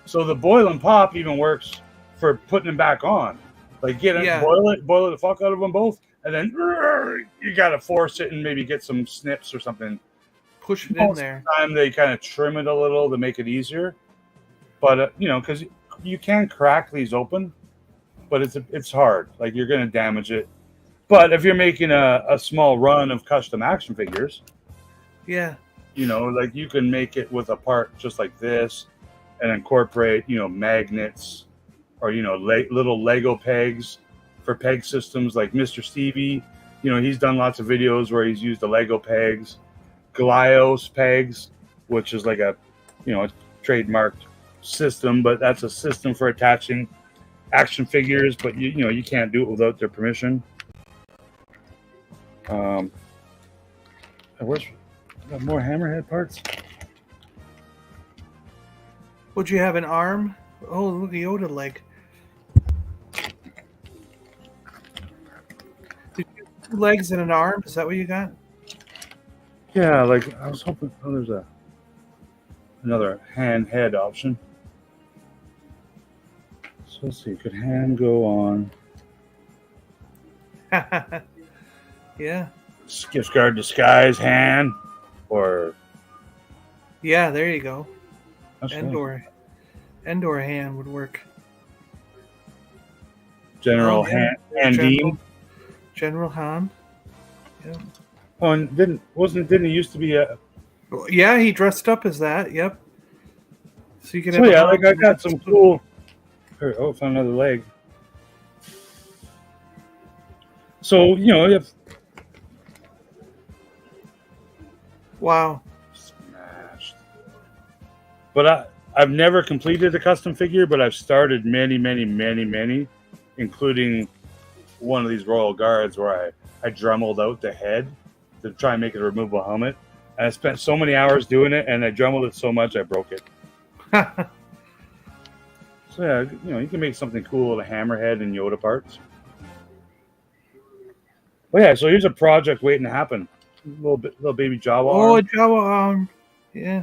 so the boil and pop even works for putting them back on. Like boil it the fuck out of them both, and then you gotta force it and maybe get some snips or something. Push it in there. Time they kind of trim it a little to make it easier, but because you can crack these open, but it's hard. Like you're gonna damage it. But if you're making a small run of custom action figures, yeah, like you can make it with a part just like this, and incorporate magnets. Or little Lego pegs for peg systems, like Mr. Stevie. He's done lots of videos where he's used the Lego pegs, Glyos pegs, which is like a trademarked system, but that's a system for attaching action figures. But you can't do it without their permission. Where's Got more hammerhead parts. Would you have an arm? Oh, look at Yoda leg. Did you have 2 legs and an arm? Is that what you got? Yeah, like I was hoping. Oh, there's another hand head option. So let's see. Could hand go on? Yeah. Gift guard disguise hand, or Yeah, there you go. that's right. Endor hand would work. General Oh, yeah. hand General, General Han. Yeah. Oh, and didn't he used to be a? Yeah, he dressed up as that. Yep. So you can. So have yeah, a like I got some cool. Oh, found another leg. So you know, if Wow. smashed. But I've never completed a custom figure, but I've started many, including one of these Royal Guards where I dremeled out the head to try and make it a removable helmet. And I spent so many hours doing it, and I dremeled it so much I broke it. So yeah, you know, you can make something cool with a hammerhead and Yoda parts. Well, yeah, so here's a project waiting to happen. Little baby Jawa. Oh, arm. Jawa arm. Yeah.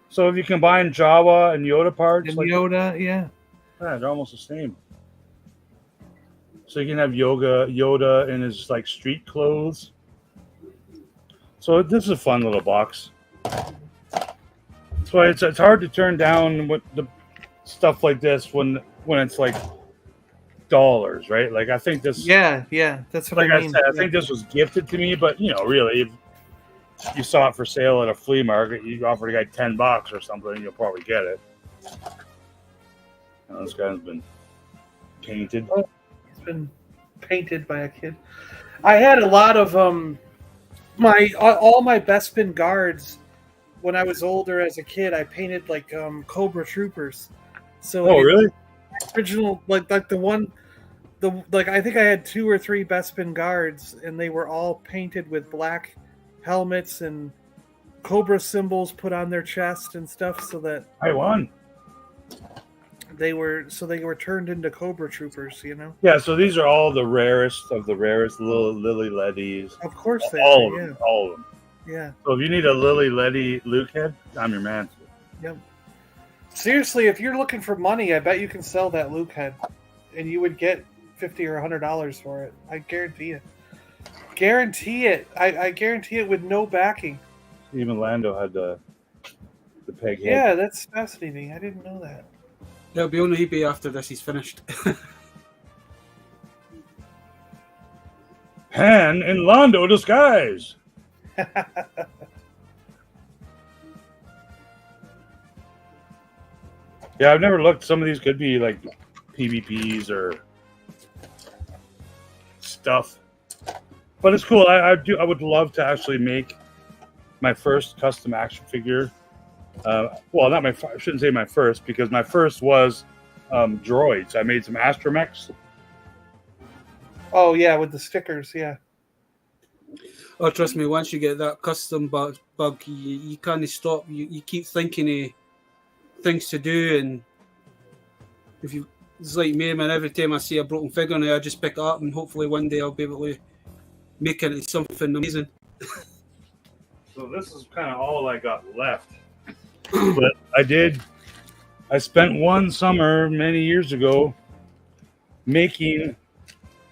So if you combine Jawa and Yoda parts, And like, Yoda, yeah. yeah, they're almost the same. So you can have Yoda in his like street clothes. So this is a fun little box. So it's hard to turn down what the stuff like this when it's like dollars, right? Like I think this. Yeah, that's what Like I mean. I think this was gifted to me, but you know, really, if you saw it for sale at a flea market, you offer a guy $10 or something, you'll probably get it. And this guy's been painted. It's been painted by a kid. I had a lot of all my Bespin guards when I was older as a kid. I painted like Cobra Troopers. So Oh, really? original like the one. I think I had 2 or 3 Bespin guards, and they were all painted with black helmets and Cobra symbols put on their chest and stuff, so that I won. they were turned into Cobra Troopers. You know, Yeah, so these are all the rarest of the rarest little Lily Leddies. of course they All are. of them. All of them. Yeah. So if you need a Lily Leddy Luke head, I'm your man. Yep. Seriously, if you're looking for money, I bet you can sell that Luke head, and you would get $50 or $100 for it. I guarantee it. Guarantee it. I guarantee it with no backing. Even Lando had the peg head. Yeah, that's fascinating. I didn't know that. It'll be on eBay after this. He's finished. Han in Lando disguise. Yeah, I've never looked. Some of these could be like PvPs or stuff, but it's cool. I would love to actually make my first custom action figure. Well, not my. I shouldn't say my first, because my first was droids. I made some astromechs. Oh yeah, with the stickers. Yeah. Oh, trust me, once you get that custom bug, you can't stop. You keep thinking of things to do, and if you, it's like me, man. Every time I see a broken figure now, I just pick it up, and hopefully one day I'll be able to make it into something amazing. So this is kind of all I got left. But I spent one summer many years ago making,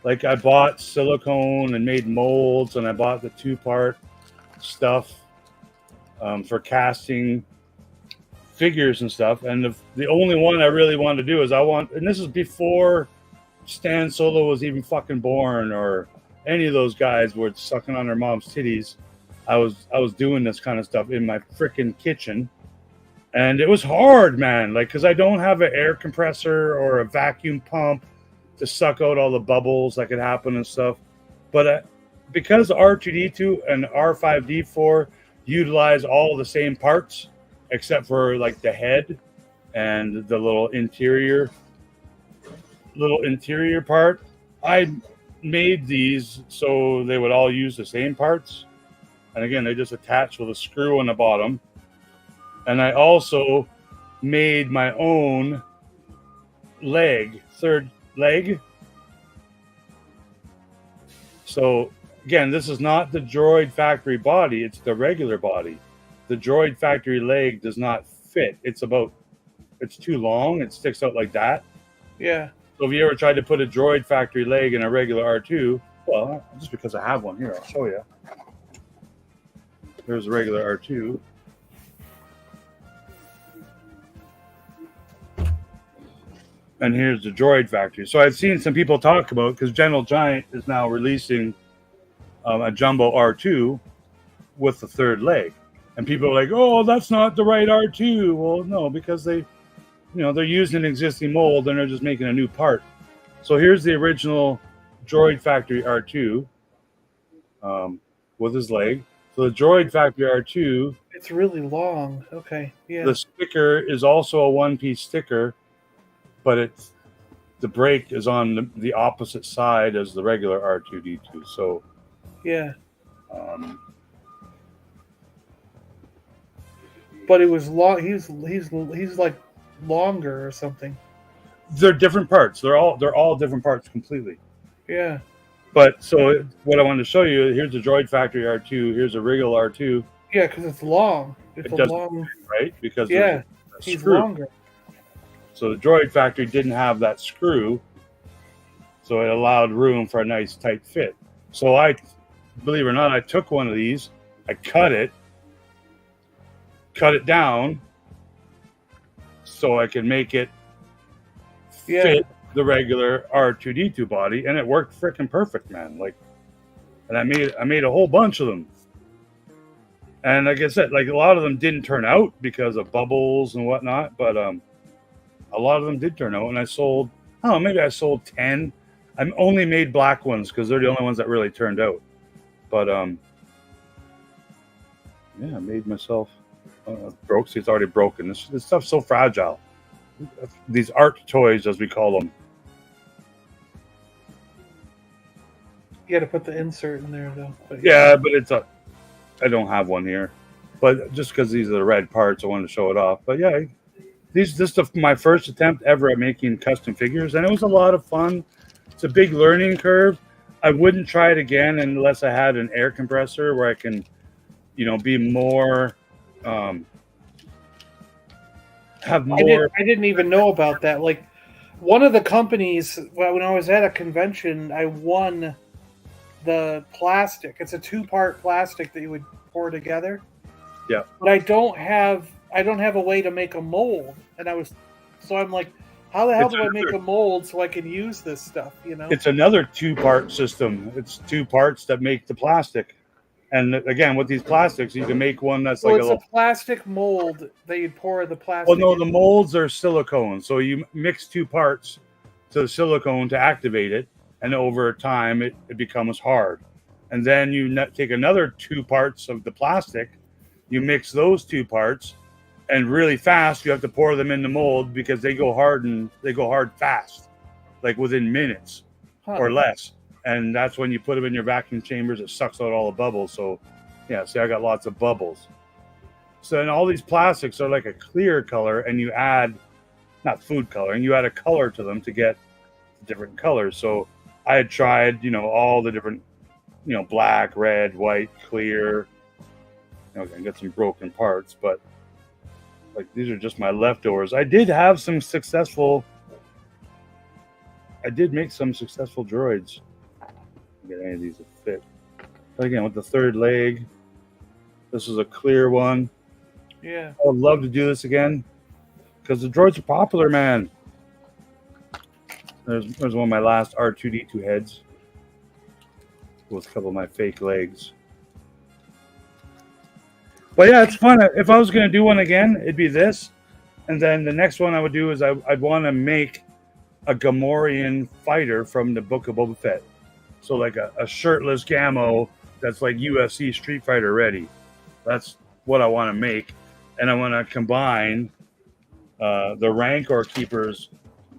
like, I bought silicone and made molds, and I bought the 2-part stuff for casting figures and stuff. And the only one I really wanted to do is and this is before Stan Solo was even fucking born, or any of those guys were sucking on their mom's titties. I was doing this kind of stuff in my freaking kitchen, and it was hard, man. Like, because I don't have an air compressor or a vacuum pump to suck out all the bubbles that could happen and stuff. But because R2D2 and R5D4 utilize all the same parts, except for like the head and the little interior part, I made these so they would all use the same parts. And again, they just attach with a screw on the bottom. And I also made my own leg, third leg. So again, this is not the Droid factory body, it's the regular body. The Droid factory leg does not fit. It's too long, it sticks out like that. Yeah. So if you ever tried to put a Droid factory leg in a regular R2, well, just because I have one here, I'll show you. There's a regular R2. And here's the Droid factory. So I've seen some people talk about, because General Giant is now releasing a jumbo R2 with the third leg. And people are like, oh, that's not the right R2. Well, no, because they're using an existing mold and they're just making a new part. So here's the original Droid factory R2 with his leg. So the Droid factory R2. It's really long. Okay. Yeah. The sticker is also a one-piece sticker, but the brake is on the opposite side as the regular R2D2. So yeah. But it was long. He's like longer or something. They're different parts. They're all different parts completely. Yeah. But so what I wanted to show you, here's the Droid factory R2. Here's a regular R2. Yeah, because it's long. It's it a long, right? Because yeah, he's screw. longer. So the Droid factory didn't have that screw, so it allowed room for a nice tight fit. So I, believe it or not, I took one of these, I cut it down, so I could make it fit the regular R2D2 body, and it worked freaking perfect, man. Like, and I made a whole bunch of them. And like I said, like a lot of them didn't turn out because of bubbles and whatnot, but a lot of them did turn out, and I sold, maybe I sold 10. I only made black ones because they're the only ones that really turned out. But yeah, I made myself broke. See, it's already broken. This stuff's so fragile. These art toys, as we call them. You got to put the insert in there, though. But yeah, but I don't have one here. But just because these are the red parts, I wanted to show it off. But yeah, this is my first attempt ever at making custom figures, and it was a lot of fun. It's a big learning curve. I wouldn't try it again unless I had an air compressor where I can, be more. Have more. I didn't even know about that. Like, one of the companies, when I was at a convention, I won the plastic. It's a 2-part plastic that you would pour together. Yeah. But I don't have a way to make a mold, and I'm like, how the hell do I make a mold so I can use this stuff? It's another 2-part system. It's 2 parts that make the plastic. And again, with these plastics, you can make one that's like it's a plastic mold that you pour the plastic. Well, no, the molds are silicone. So you mix 2 parts to the silicone to activate it, and over time it becomes hard. And then you take another 2 parts of the plastic, you mix those 2 parts, and really fast you have to pour them in the mold because they go hard fast, like within minutes or less. And that's when you put them in your vacuum chambers, it sucks out all the bubbles. So yeah, see, I got lots of bubbles. So then all these plastics are like a clear color, and you add, not food coloring, you add a color to them to get different colors. So I had tried, all the different, black, red, white, clear. I got some broken parts, but like these are just my leftovers. I did make some successful droids. Get any of these to fit. But again, with the third leg, this is a clear one. Yeah. I would love to do this again because the droids are popular, man. There's one of my last R2D2 heads with a couple of my fake legs. But yeah, it's fun. If I was going to do one again, it'd be this. And then the next one I would do is I'd want to make a Gamorrean fighter from the Book of Boba Fett. So like a shirtless Gamo that's like UFC Street Fighter ready. That's what I want to make. And I want to combine the Rancor Keeper's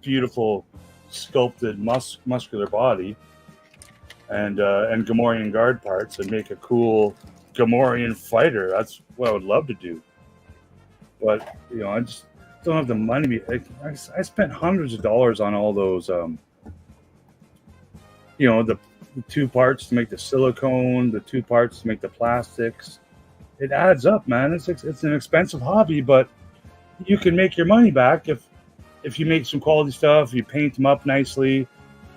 beautiful sculpted muscular body and Gamorrean guard parts and make a cool Gamorrean fighter. That's what I would love to do. But I just don't have the money. I spent hundreds of dollars on all those. The 2 parts to make the silicone, the 2 parts to make the plastics. It adds up, man. It's an expensive hobby, but you can make your money back if you make some quality stuff, you paint them up nicely,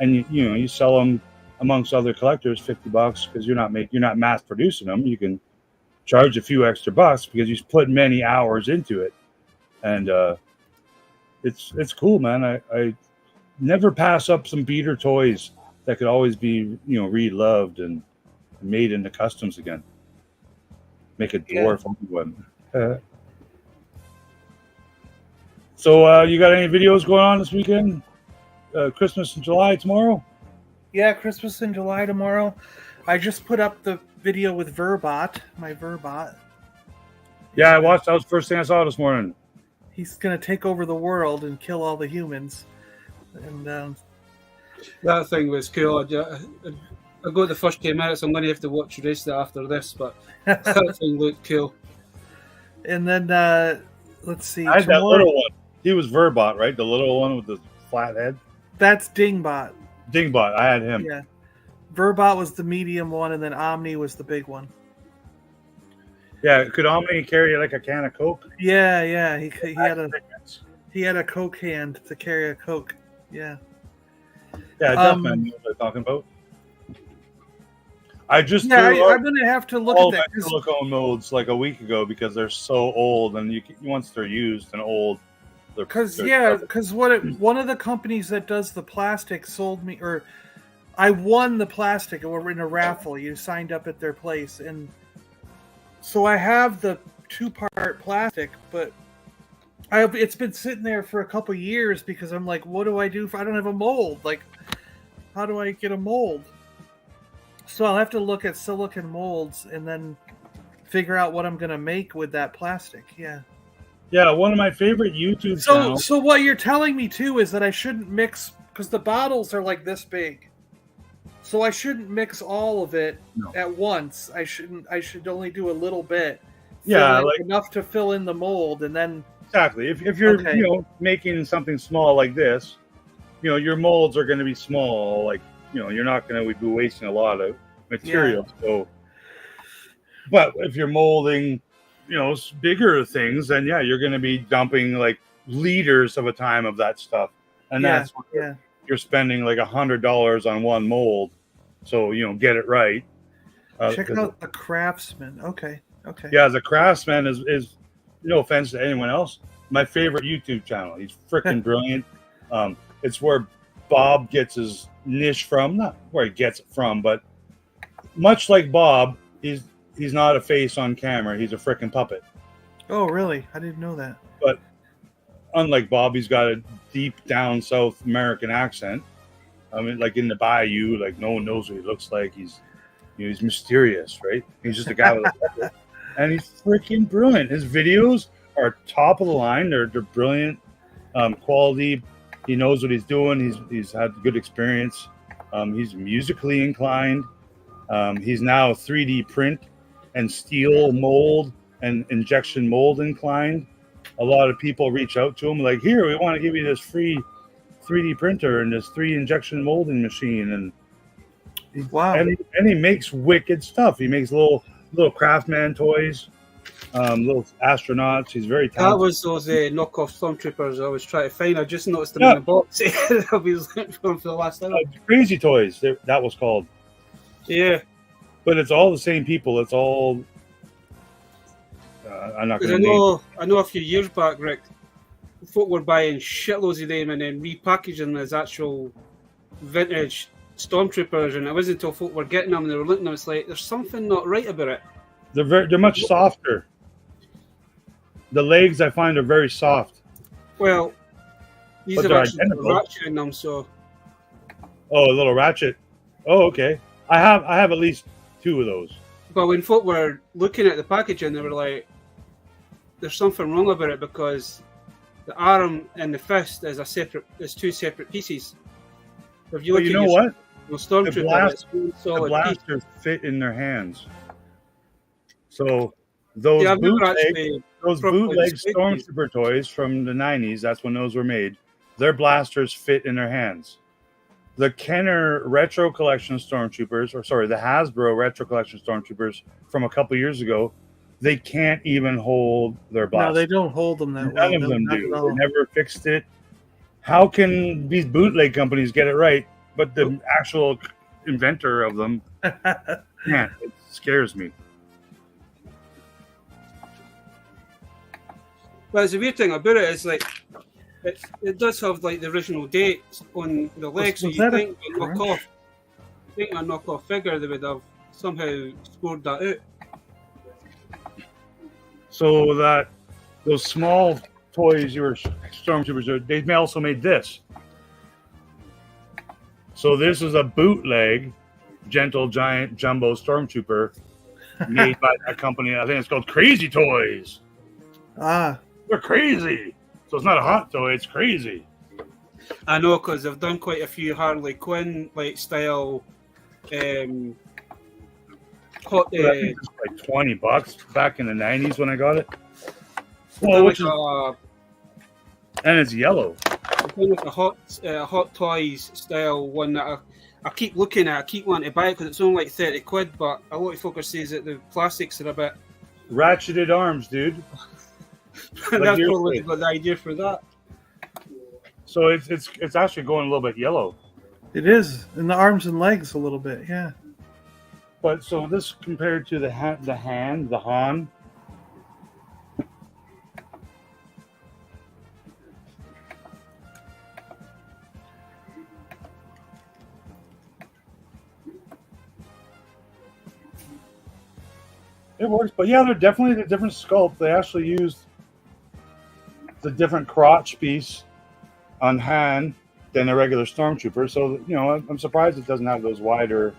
and you sell them amongst other collectors $50 because you're not mass producing them. You can charge a few extra bucks because you put many hours into it, and it's cool, man. I never pass up some beater toys that could always be re-loved and made into customs again. Make a dwarf one. So you got any videos going on this weekend? Christmas in July tomorrow? Yeah, Christmas in July tomorrow. I just put up the video with Verbot, my Verbot. Yeah, I watched. That was the first thing I saw this morning. He's going to take over the world and kill all the humans. And that thing was cool. I got the first 10 minutes. I'm going to have to watch the rest of it after this, but that thing looked cool. And then, let's see. I had that little one. He was Verbot, right? The little one with the flat head? That's Dingbot. Dingbot. I had him. Yeah. Verbot was the medium one, and then Omni was the big one. Yeah, could Omni carry like a can of Coke? Yeah. He had a Coke hand to carry a Coke. Yeah. Yeah, definitely know what they're talking about. I'm gonna have to look at that. My silicone molds like a week ago because they're so old, and once they're used and old. Because one of the companies that does the plastic sold me, or I won the plastic. We're in a raffle. You signed up at their place, and so I have the 2-part plastic, but it's been sitting there for a couple years because I'm like, what do I do? I don't have a mold. Like, how do I get a mold? So I'll have to look at silicone molds and then figure out what I'm going to make with that plastic. Yeah. Yeah, one of my favorite YouTube channels. So what you're telling me too is that I shouldn't mix, because the bottles are like this big. So I shouldn't mix all of it at once. I should only do a little bit. Yeah, like enough to fill in the mold, and then exactly. If you're making something small like this, your molds are going to be small. Like you're not going to be wasting a lot of material. Yeah. So, but if you're molding bigger things, then you're going to be dumping like liters of a time of that stuff, and that's what you're spending like $100 on one mold. So get it right. Check out the Craftsman. Okay. Yeah, the Craftsman is no offense to anyone else, my favorite YouTube channel. He's freaking brilliant. It's where Bob gets his niche from, not where he gets it from, but much like Bob, he's not a face on camera. He's a freaking puppet. Oh, really? I didn't know that. But unlike Bob, he's got a deep down South American accent. I mean, like in the bayou, like no one knows what he looks like. He's mysterious, right? He's just a guy with a puppet. And he's freaking brilliant. His videos are top of the line. They're brilliant quality. He knows what he's doing. He's had good experience. He's musically inclined. He's now 3D print and steel mold and injection mold inclined. A lot of people reach out to him like, here, we want to give you this free 3D printer and this 3 injection molding machine. And wow. And he makes wicked stuff. He makes little Craftman toys, little astronauts. He's very talented. That was those knockoff Stormtroopers I was trying to find. I just noticed them in the box. I was looking for them for the last hour. Crazy Toys, that was called. Yeah. But it's all the same people. It's all. I'm not going to. I know a few years back, Rick, folk were buying shitloads of them and then repackaging them as actual vintage Stormtroopers, and it wasn't until folk were getting them and they were looking at them, it's like, there's something not right about it. They're much softer. The legs, I find, are very soft. Well, these have actually got a ratchet in them, so. Oh, a little ratchet. Oh, okay. I have at least 2 of those. But when folk were looking at the packaging, they were like, there's something wrong about it because the arm and the fist is 2 separate pieces. If you look you know what? The blasters fit in their hands. So those Yeah, I've never bootleg, actually those properly bootleg displayed these. Stormtrooper toys from the 90s, that's when those were made. Their blasters fit in their hands. The Kenner Retro Collection Stormtroopers, or sorry, the Hasbro Retro Collection Stormtroopers from a couple years ago, they can't even hold their No, blasters. they don't hold them that well. None of No, them not do. at They all. never fixed it. How can these bootleg companies get it right, but the actual inventor of them can't? It scares me. But it's a weird thing about it is like it does have like the original dates on the legs, so was you that a think a crunch? knockoff, figure they would have somehow scored that out. So that those small toys, your Stormtroopers, they also made this. So this is a bootleg Gentle Giant Jumbo Stormtrooper made by that company. I think it's called Crazy Toys. Ah, They're crazy. So it's not a hot toy, it's crazy. I know because they've done quite a few Harley Quinn like style hot. So I think it's like $20 back in the 90s when I got it. Well, Well, like and it's yellow. a hot toys style one that I keep looking at. I keep wanting to buy it because it's only like 30 quid, but a lot of folk say that the plastics are a bit. Ratcheted arms, dude. That's yours probably is. got the idea for that. So it's actually going a little bit yellow. it is in the arms and legs a little bit. Yeah. But so this compared to the Han. It works, but yeah, they're definitely the different sculpt. They actually used the different crotch piece on Han than a regular Stormtrooper. So I'm surprised it doesn't have those wider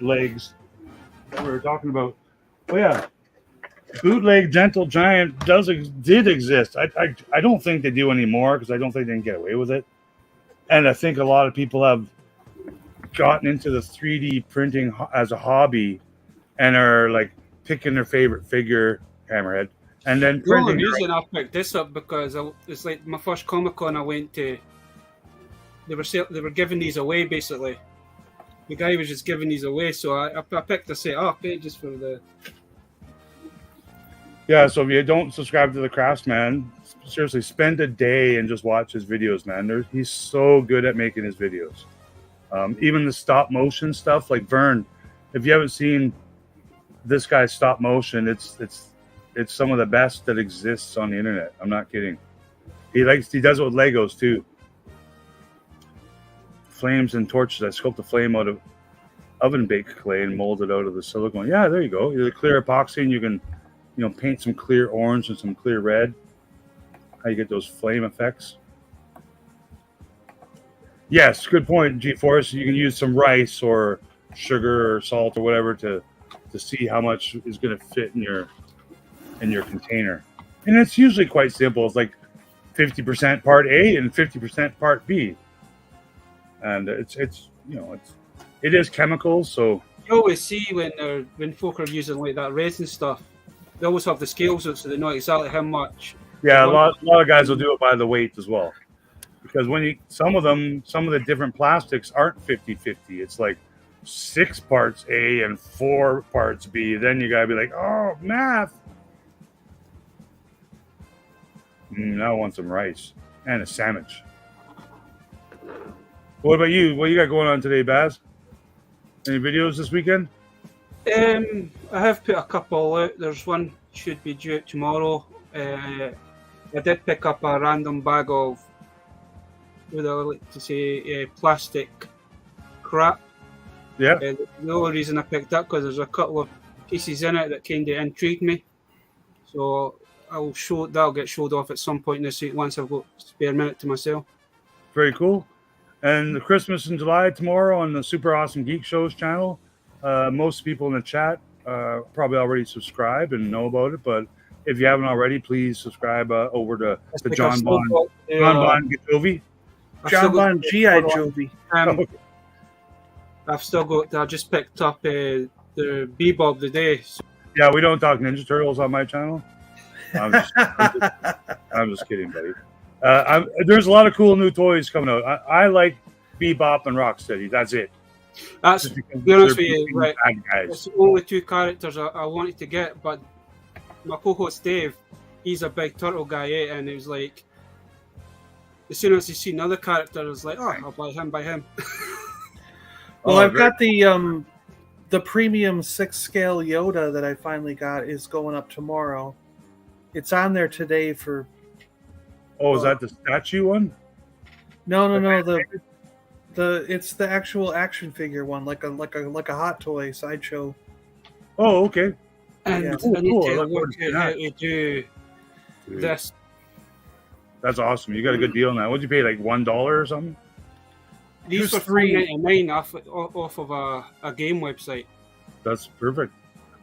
legs that we were talking about. Oh yeah, bootleg Gentle Giant did exist. I don't think they do anymore because I don't think they can get away with it. And I think a lot of people have gotten into the 3D printing as a hobby and are like picking their favorite figure, Hammerhead, and then The only printing. reason I picked this up because it's like my first Comic Con I went to. They were giving these away basically. The guy was just giving these away, so I picked the set up just for the. Yeah, so if you don't subscribe to the Craftsman, seriously, spend a day and just watch his videos, man. He's so good at making his videos. Even the stop motion stuff, like Vern. If you haven't seen this guy's stop motion, it's some of the best that exists on the internet. I'm not kidding. He does it with Legos too. Flames and torches. I sculpt a flame out of oven baked clay and mold it out of the silicone. Yeah, there you go. The clear epoxy, and you can paint some clear orange and some clear red. How you get those flame effects. Yes, good point, G-Force. You can use some rice or sugar or salt or whatever to see how much is going to fit in your container. And it's usually quite simple. It's like 50% part A and 50% part B. And it is chemicals, so You always see when folk are using like that resin stuff, they always have the scales out so they know exactly how much. yeah, a lot of guys will do it by the weight as well. Because some of the different plastics aren't 50-50. It's like 6 parts A and 4 parts B. Then you gotta be like, oh, math. Now I want some rice and a sandwich. What about you? What you got going on today, Baz? Any videos this weekend? I have put a couple out. There's one should be due out tomorrow. I did pick up a random bag of, what I like to say, plastic crap. Yeah. The only reason I picked up because there's a couple of pieces in it that kind of intrigued me. So that'll get showed off at some point this week once I've got a spare minute to myself. Very cool. And the Christmas in July tomorrow on the Super Awesome Geek Shows channel. Most people in the chat probably already subscribe and know about it, but if you haven't already, please subscribe over to John Bond. John Bond Jovi. John Bond G.I. Jovi. I've still got. I just picked up the Bebop today. So Yeah, we don't talk Ninja Turtles on my channel. I'm just kidding, buddy. There's a lot of cool new toys coming out. I like Bebop and Rocksteady. That's it. That's, Just to because be honest they're with you, being right, bad guys. it's the only two characters I wanted to get, but my co-host Dave, he's a big turtle guy, and he was like, as soon as he's seen another character, I was like, oh, I'll buy him. Well, Oh, I've very- got the premium 6-scale Yoda that I finally got is going up tomorrow. It's on there today for Oh, is that the statue one? no it's the actual action figure one, like a hot toy sideshow. Oh, okay. And Yeah. I need Cool. to I look work forward to out how that. to do Dude, this. That's awesome. You got a good deal now. What'd you pay, like $1 or something? These Just were $3.99 off of a game website. That's perfect.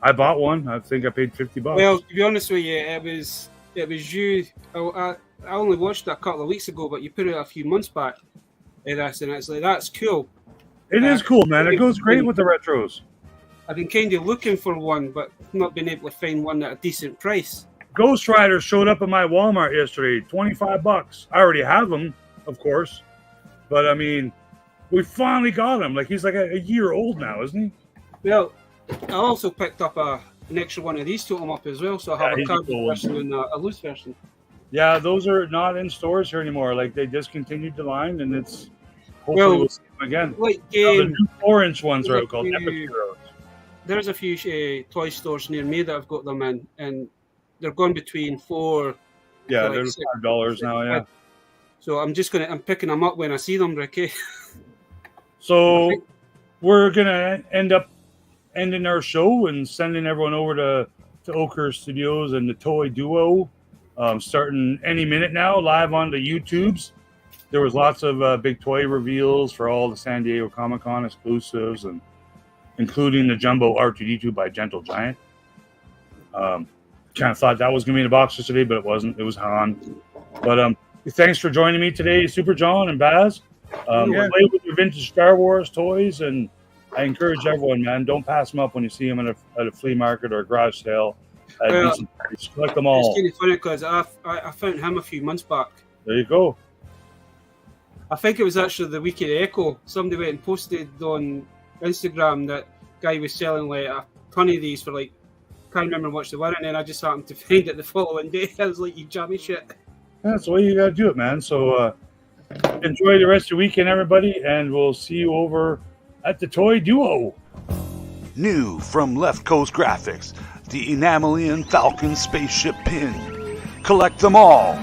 I bought one. I think I paid $50. Well, to be honest with you, it was you. I only watched it a couple of weeks ago, but you put it a few months back. And it's like, that's cool. It is cool, man. It goes great with the retros. I've been kind of looking for one, but not been able to find one at a decent price. Ghost Rider showed up at my Walmart yesterday. $25. I already have them, of course, but I mean, we finally got him. Like, he's like a year old now, isn't he? Well, I also picked up an extra one of these to them up as well, so I have Yeah, a he's a cardboard cool one. version and a loose version. Yeah, those are not in stores here anymore. Like, they discontinued the line, and it's hopefully Well, we'll see them again. Like Now, the game, new 4-inch ones are out called you- Epic Heroes. there's a few toy stores near me that I've got them in, and they're going between $4. Yeah, like they're six- $5 now. Yeah. So I'm I'm picking them up when I see them, Ricky. So we're gonna end up ending our show and sending everyone over to Oakhurst Studios and the Toy Duo, starting any minute now, live on the YouTubes. There was lots of big toy reveals for all the San Diego Comic-Con exclusives, and including the Jumbo R2D2 by Gentle Giant. Kind of thought that was gonna be in the box today, but it wasn't. It was Han. But thanks for joining me today, Super John and Baz. Play with your vintage Star Wars toys, and I encourage everyone, man, don't pass them up when you see them at a flea market or a garage sale. Decent price. Collect them all. It's kind of funny because I found him a few months back. There you go. I think it was actually the week of the Echo. Somebody went and posted on Instagram that guy was selling like a ton of these for like, can't remember what they were, and then I just happened to find it the following day. I was like, you jammy shit. That's the way you gotta do it, man. So enjoy the rest of your weekend, everybody, and we'll see you over at the Toy Duo. New from Left Coast Graphics, the Enamelian Falcon spaceship pin. Collect them all